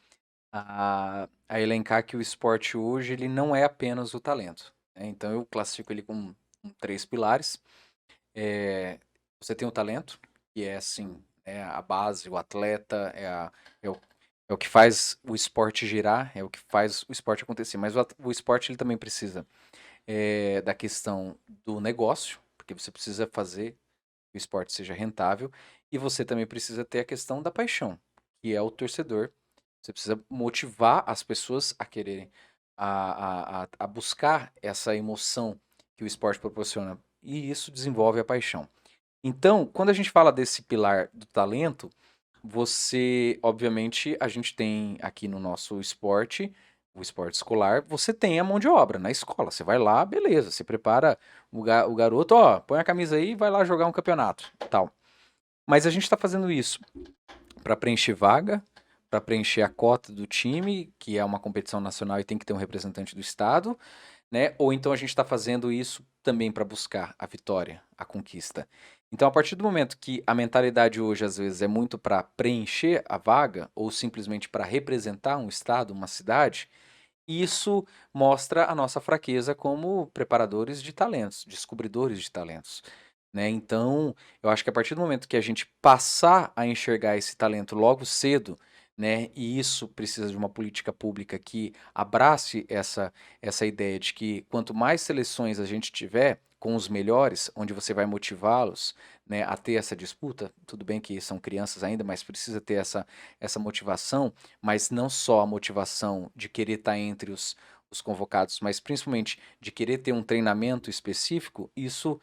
a elencar que o esporte hoje ele não é apenas o talento, né? Então eu classifico ele com três pilares. É, você tem o talento, que é assim, é a base, o atleta, é o, é o que faz o esporte girar, é o que faz o esporte acontecer. Mas o esporte ele também precisa da questão do negócio, porque você precisa fazer que o esporte seja rentável, e você também precisa ter a questão da paixão, que é o torcedor. Você precisa motivar as pessoas a quererem, a buscar essa emoção que o esporte proporciona, e isso desenvolve a paixão. Então, quando a gente fala desse pilar do talento, você, obviamente, a gente tem aqui no nosso esporte, o esporte escolar, você tem a mão de obra na escola. Você vai lá, beleza, você prepara o garoto, ó, põe a camisa aí e vai lá jogar um campeonato, tal. Mas a gente está fazendo isso para preencher vaga, para preencher a cota do time, que é uma competição nacional e tem que ter um representante do estado, né? Ou então a gente está fazendo isso também para buscar a vitória, a conquista. Então, a partir do momento que a mentalidade hoje às vezes é muito para preencher a vaga ou simplesmente para representar um estado, uma cidade, isso mostra a nossa fraqueza como preparadores de talentos, descobridores de talentos, né? Então, eu acho que a partir do momento que a gente passar a enxergar esse talento logo cedo, né, e isso precisa de uma política pública que abrace essa ideia de que quanto mais seleções a gente tiver com os melhores, onde você vai motivá-los, né, a ter essa disputa, tudo bem que são crianças ainda, mas precisa ter essa motivação, mas não só a motivação de querer estar entre os convocados, mas principalmente de querer ter um treinamento específico, isso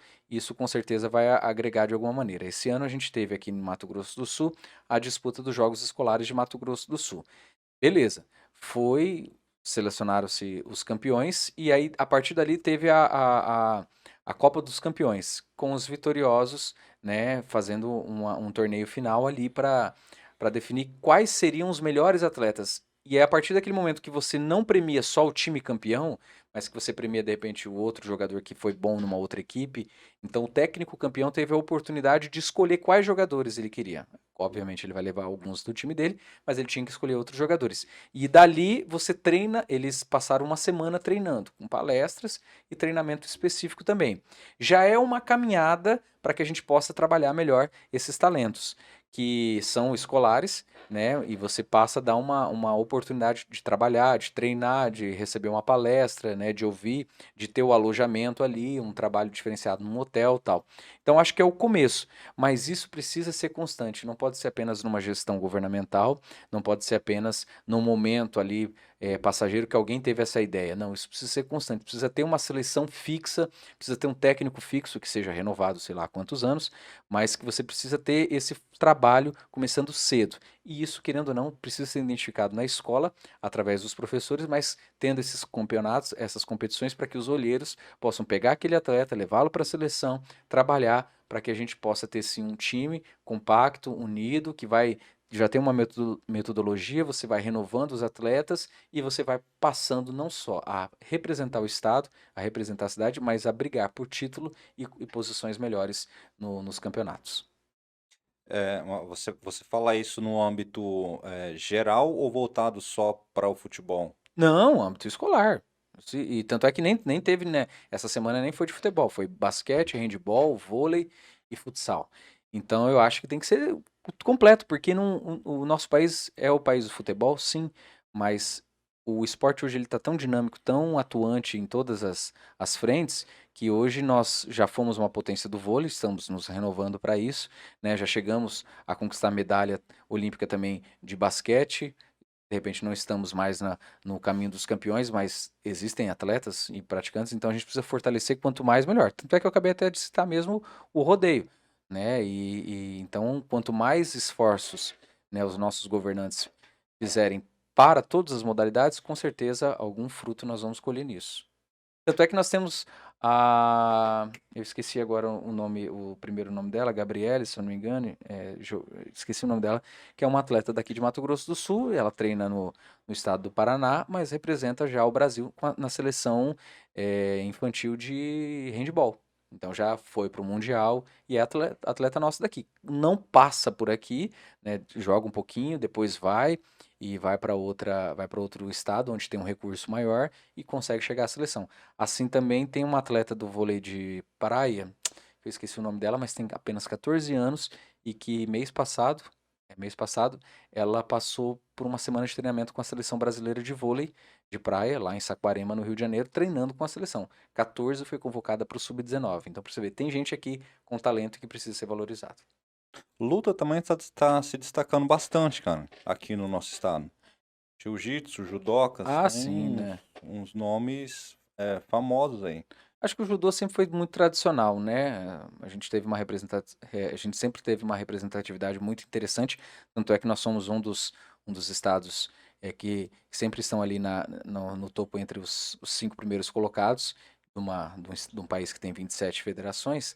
com certeza vai agregar de alguma maneira. Esse ano a gente teve aqui no Mato Grosso do Sul a disputa dos Jogos Escolares de Mato Grosso do Sul. Beleza, foi selecionaram-se os campeões, e aí a partir dali teve a Copa dos Campeões, com os vitoriosos, né, fazendo um torneio final ali para definir quais seriam os melhores atletas. E é a partir daquele momento que você não premia só o time campeão, mas que você premia de repente o outro jogador que foi bom numa outra equipe, então o técnico campeão teve a oportunidade de escolher quais jogadores ele queria. Obviamente ele vai levar alguns do time dele, mas ele tinha que escolher outros jogadores. E dali você treina, eles passaram uma semana treinando, com palestras e treinamento específico também. Já é uma caminhada para que a gente possa trabalhar melhor esses talentos, que são escolares, né? E você passa a dar uma oportunidade de trabalhar, de treinar, de receber uma palestra, né? De ouvir, de ter o alojamento ali, um trabalho diferenciado num hotel, tal. Então acho que é o começo, mas isso precisa ser constante, não pode ser apenas numa gestão governamental, não pode ser apenas num momento ali passageiro que alguém teve essa ideia. Não, isso precisa ser constante, precisa ter uma seleção fixa, precisa ter um técnico fixo que seja renovado, sei lá há quantos anos, mas que você precisa ter esse trabalho começando cedo. E isso, querendo ou não, precisa ser identificado na escola, através dos professores, mas tendo esses campeonatos, essas competições, para que os olheiros possam pegar aquele atleta, levá-lo para a seleção, trabalhar para que a gente possa ter sim um time compacto, unido, que vai já tem uma metodologia, você vai renovando os atletas e você vai passando não só a representar o estado, a representar a cidade, mas a brigar por título e posições melhores nos campeonatos. Você fala isso no âmbito geral ou voltado só para o futebol? Não, âmbito escolar. E tanto é que nem teve, né? Essa semana nem foi de futebol, foi basquete, handebol, vôlei e futsal. Então eu acho que tem que ser completo, porque o nosso país é o país do futebol, sim, mas o esporte hoje ele está tão dinâmico, tão atuante em todas as frentes, que hoje nós já fomos uma potência do vôlei, estamos nos renovando para isso, né? Já chegamos a conquistar medalha olímpica também de basquete. De repente não estamos mais no caminho dos campeões, mas existem atletas e praticantes, então a gente precisa fortalecer quanto mais melhor. Tanto é que eu acabei até de citar mesmo o rodeio, né? Então, quanto mais esforços, né, os nossos governantes fizerem para todas as modalidades, com certeza algum fruto nós vamos colher nisso. Tanto é que nós temos eu esqueci agora o nome, o primeiro nome dela, Gabriele, se eu não me engano, esqueci o nome dela, que é uma atleta daqui de Mato Grosso do Sul, ela treina no estado do Paraná, mas representa já o Brasil na seleção infantil de handball. Então já foi para o Mundial e é atleta nossa daqui. Não passa por aqui, né, joga um pouquinho, depois vai e vai para outro estado onde tem um recurso maior e consegue chegar à seleção. Assim também tem uma atleta do vôlei de praia, eu esqueci o nome dela, mas tem apenas 14 anos e que mês passado, ela passou por uma semana de treinamento com a seleção brasileira de vôlei de praia, lá em Saquarema, no Rio de Janeiro, treinando com a seleção. 14 foi convocada para o Sub-19. Então, para você ver, tem gente aqui com talento que precisa ser valorizado. Luta também está se destacando bastante, cara, aqui no nosso estado. Jiu-jitsu, judoca, Ah, são sim, né? uns nomes famosos aí. Acho que o judô sempre foi muito tradicional, né? A gente teve a gente sempre teve uma representatividade muito interessante, tanto é que nós somos um dos estados que sempre estão ali no topo entre os 5 primeiros colocados de um país que tem 27 federações.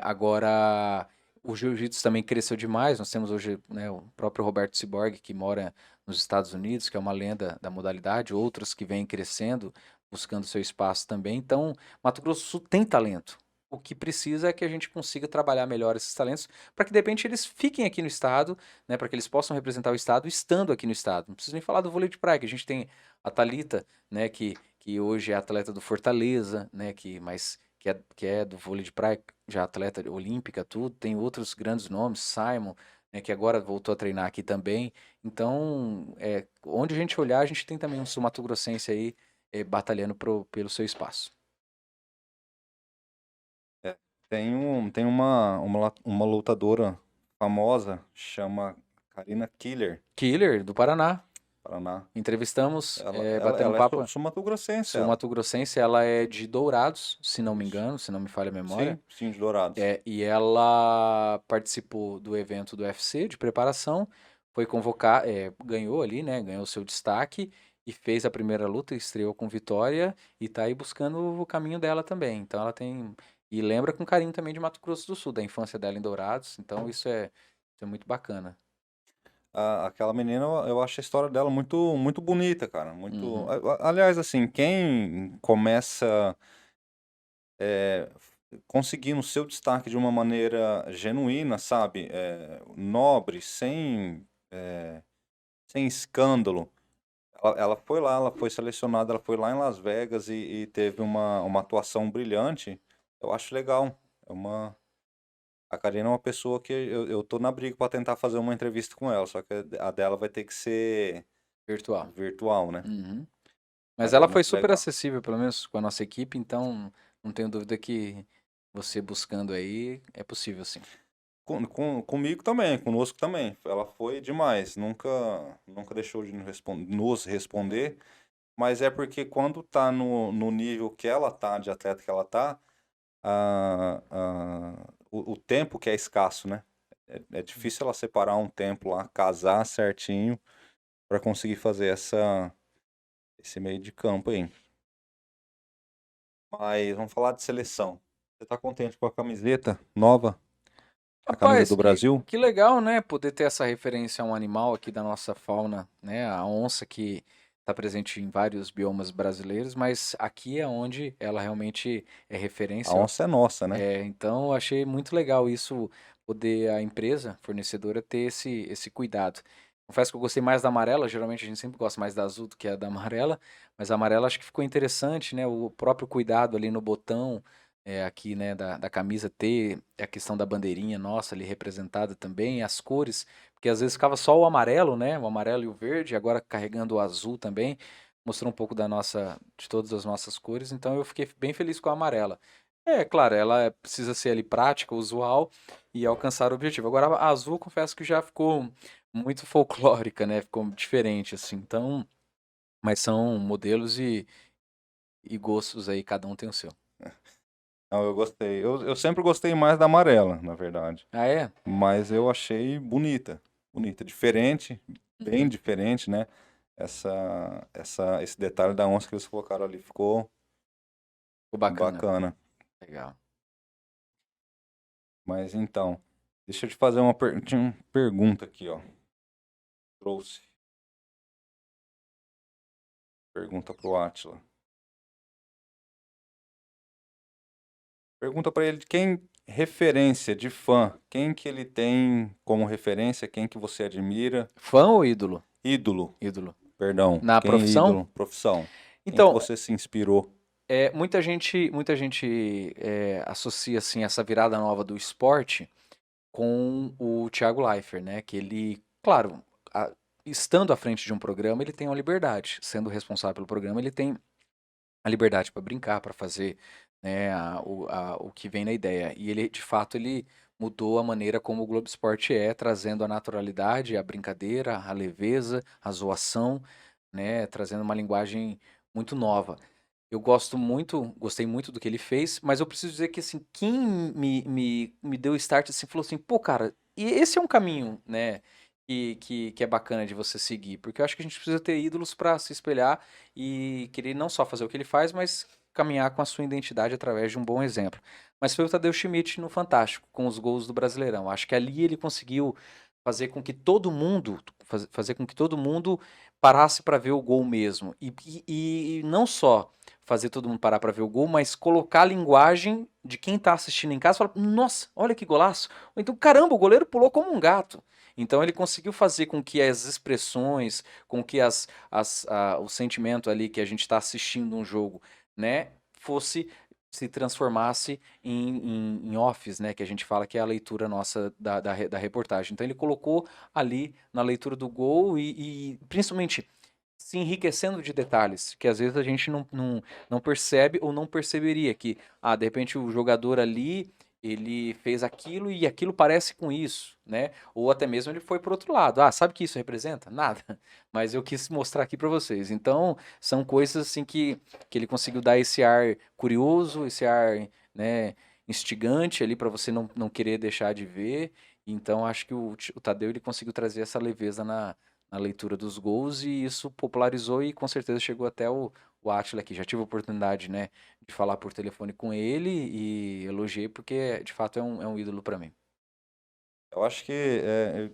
Agora, o jiu-jitsu também cresceu demais. Nós temos hoje, né, o próprio Roberto Ciborgue, que mora nos Estados Unidos, que é uma lenda da modalidade, outros que vêm crescendo, buscando seu espaço também. Então, Mato Grosso do Sul tem talento. O que precisa é que a gente consiga trabalhar melhor esses talentos para que de repente eles fiquem aqui no estado, né, para que eles possam representar o estado estando aqui no estado. Não preciso nem falar do vôlei de praia, que a gente tem a Thalita, né, que hoje é atleta do Fortaleza, né, que é do vôlei de praia, já atleta olímpica, tudo. Tem outros grandes nomes, Simon, né, que agora voltou a treinar aqui também. Então, onde a gente olhar, a gente tem também um sul-mato-grossense aí batalhando pelo seu espaço. É, uma lutadora famosa, chama Karina Killer, Killer, do Paraná. Paraná. Entrevistamos, batendo Ela é papo. sul-mato-grossense, ela. Sul-mato-grossense, ela é de Dourados, se não me engano, se não me falha a memória. Sim, sim, de Dourados. E ela participou do evento do UFC de preparação, foi convocar, ganhou ali, né? Ganhou seu destaque e fez a primeira luta, estreou com vitória e tá aí buscando o caminho dela também. Então ela tem. E lembra com carinho também de Mato Grosso do Sul, da infância dela em Dourados. Então isso é muito bacana. Aquela menina, eu acho a história dela muito, muito bonita, cara. Muito. Uhum. Aliás, assim, quem começa conseguindo o seu destaque de uma maneira genuína, sabe? Nobre, sem escândalo. Ela foi lá, ela foi selecionada, ela foi lá em Las Vegas e teve uma atuação brilhante. Eu acho legal. A Karina é uma pessoa que eu tô na briga para tentar fazer uma entrevista com ela, só que a dela vai ter que ser Virtual. virtual, né? Uhum. Mas Mas é ela foi muito super legal. acessível, pelo menos com a nossa equipe, então não tenho dúvida que você buscando aí é possível sim. Comigo também, conosco também. Ela foi demais, nunca deixou de nos responder, mas é porque quando tá no nível que ela tá, de atleta que ela tá, o tempo que é escasso, né? É difícil ela separar um tempo lá, casar certinho para conseguir fazer esse meio de campo aí. Mas vamos falar de seleção. Você tá contente com a camiseta nova? A camisa Rapaz, do Brasil? que legal, né? Poder ter essa referência a um animal aqui da nossa fauna, né? A onça que está presente em vários biomas brasileiros, mas aqui é onde ela realmente é A referência. onça é nossa, né? Então, eu achei muito legal isso, poder a empresa fornecedora ter esse cuidado. Confesso que eu gostei mais da amarela, geralmente a gente sempre gosta mais da azul do que a da amarela, mas a amarela acho que ficou interessante, né? O próprio cuidado ali no botão, aqui, né, da camisa, ter a questão da bandeirinha nossa ali representada também, as cores, porque às vezes ficava só o amarelo, né? O amarelo e o verde, agora carregando o azul também, mostrou um pouco de todas as nossas cores, então eu fiquei bem feliz com a amarela. Claro, ela precisa ser ali prática, usual e alcançar o objetivo. Agora, a azul, confesso que já ficou muito folclórica, né? Ficou diferente, assim. Então, mas são modelos e gostos aí, cada um tem o seu. Não, eu gostei. Eu sempre gostei mais da amarela, na verdade. Ah, é? Mas eu achei bonita. Bonita. Diferente, bem Uhum. diferente, né? Esse detalhe da onça que eles colocaram ali ficou Ficou bacana. bacana. Legal. Mas então, deixa eu te fazer tinha uma pergunta aqui, ó. Trouxe. Pergunta pro Átila. Pergunta pra ele quem referência de fã, quem que ele tem como referência, quem que você admira? Fã ou ídolo? Ídolo, Ídolo. perdão. Na Quem é profissão? ídolo? Profissão. Quem que Então, você se inspirou? muita gente associa assim essa virada nova do esporte com o Thiago Leifert, né? Que ele, claro, estando à frente de um programa, ele tem uma liberdade. Sendo responsável pelo programa, ele tem a liberdade para brincar, para fazer, né, o que vem na ideia. E ele, de fato, ele mudou a maneira como o Globo Esporte trazendo a naturalidade, a brincadeira, a leveza, a zoação, né, trazendo uma linguagem muito nova. Eu gostei muito do que ele fez, mas eu preciso dizer que, assim, quem me deu start, assim, falou assim, pô, cara, e esse é um caminho, né, que é bacana de você seguir, porque eu acho que a gente precisa ter ídolos para se espelhar e querer não só fazer o que ele faz, mas caminhar com a sua identidade através de um bom exemplo. Mas foi o Tadeu Schmitt no Fantástico, com os gols do Brasileirão. Acho que ali ele conseguiu fazer com que todo mundo parasse para ver o gol mesmo. E não só fazer todo mundo parar para ver o gol, mas colocar a linguagem de quem está assistindo em casa e falar: nossa, olha que golaço. Ou então, caramba, o goleiro pulou como um gato. Então ele conseguiu fazer com que as expressões, com que o sentimento ali que a gente está assistindo um jogo, né, se transformasse em offs, né, que a gente fala que é a leitura nossa da reportagem. Então ele colocou ali na leitura do gol e principalmente se enriquecendo de detalhes, que às vezes a gente não percebe ou não perceberia que, de repente o jogador ali, ele fez aquilo e aquilo parece com isso, né? Ou até mesmo ele foi para outro lado. Sabe o que isso representa? Nada. Mas eu quis mostrar aqui para vocês. Então, são coisas assim que ele conseguiu dar esse ar curioso, esse ar, né, instigante ali para você não querer deixar de ver. Então, acho que o Tadeu ele conseguiu trazer essa leveza na leitura dos gols e isso popularizou e com certeza chegou até o Átila aqui. Já tive a oportunidade, né, de falar por telefone com ele e elogiei porque de fato é um ídolo para mim. Eu acho que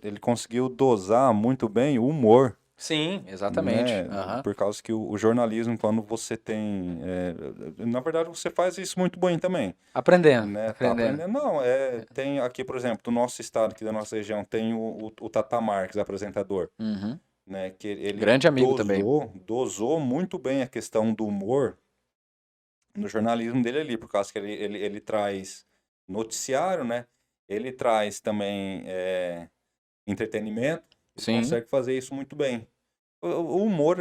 ele conseguiu dosar muito bem o humor, Sim, exatamente. né? Aham. Por causa que o jornalismo, quando você tem. Na verdade, você faz isso muito bem também, Aprendendo, né? Tá aprendendo. aprendendo. Não, tem aqui, por exemplo, do nosso estado, aqui da nossa região, tem o Tata Marques, apresentador, Uhum. né? Que ele Grande amigo também. dosou muito bem a questão do humor no jornalismo dele ali, por causa que ele traz noticiário, né? Ele traz também entretenimento, ele Sim, consegue fazer isso muito bem. O humor,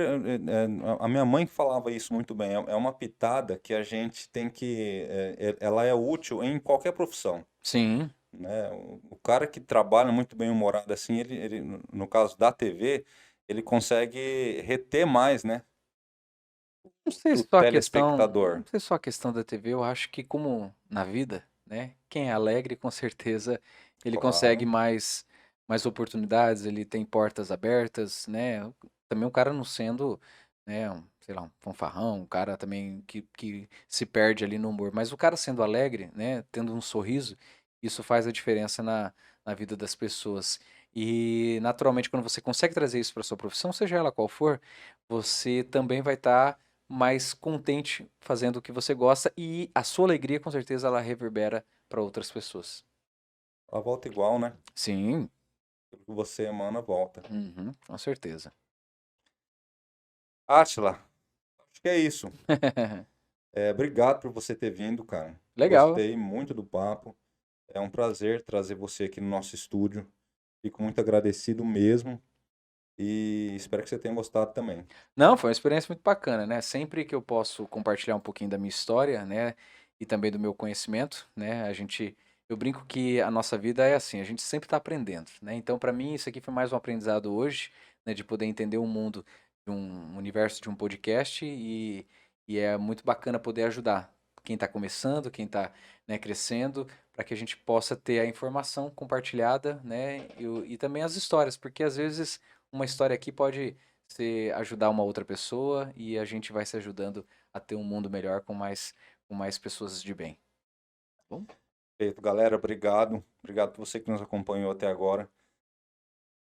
a minha mãe falava isso muito bem, é uma pitada que a gente tem que, ela é útil em qualquer profissão, sim. né? O cara que trabalha muito bem humorado assim, no caso da TV, ele consegue reter mais, né? Não sei O se só a questão, telespectador. não sei se só a questão da TV, eu acho que como na vida, né? Quem é alegre, com certeza, ele consegue Claro. mais oportunidades, ele tem portas abertas, né? Também um cara não sendo, né, sei lá, um fanfarrão, um cara também que se perde ali no humor, mas o cara sendo alegre, né, tendo um sorriso, isso faz a diferença na vida das pessoas. E naturalmente, quando você consegue trazer isso para sua profissão, seja ela qual for, você também vai estar mais contente fazendo o que você gosta e a sua alegria, com certeza, ela reverbera para outras pessoas. Ela volta igual, né? Sim, Aquilo que você emana, volta. uhum, com certeza. Átila, acho que é isso. Obrigado por você ter vindo, cara. Legal. Gostei muito do papo. É um prazer trazer você aqui no nosso estúdio. Fico muito agradecido mesmo e espero que você tenha gostado também. Não, foi uma experiência muito bacana, né? Sempre que eu posso compartilhar um pouquinho da minha história, né, e também do meu conhecimento, né, eu brinco que a nossa vida é assim, a gente sempre está aprendendo, né? Então, para mim, isso aqui foi mais um aprendizado hoje, né, de poder entender o mundo de um universo de um podcast e é muito bacana poder ajudar quem está começando, quem está, né, crescendo, para que a gente possa ter a informação compartilhada, né, e também as histórias, porque às vezes uma história aqui pode você ajudar uma outra pessoa e a gente vai se ajudando a ter um mundo melhor com mais pessoas de bem. Tá bom? Perfeito, galera. Obrigado. Obrigado por você que nos acompanhou até agora.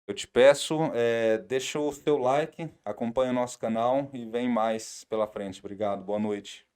Eu te peço, deixa o seu like, acompanha o nosso canal e vem mais pela frente. Obrigado. Boa noite.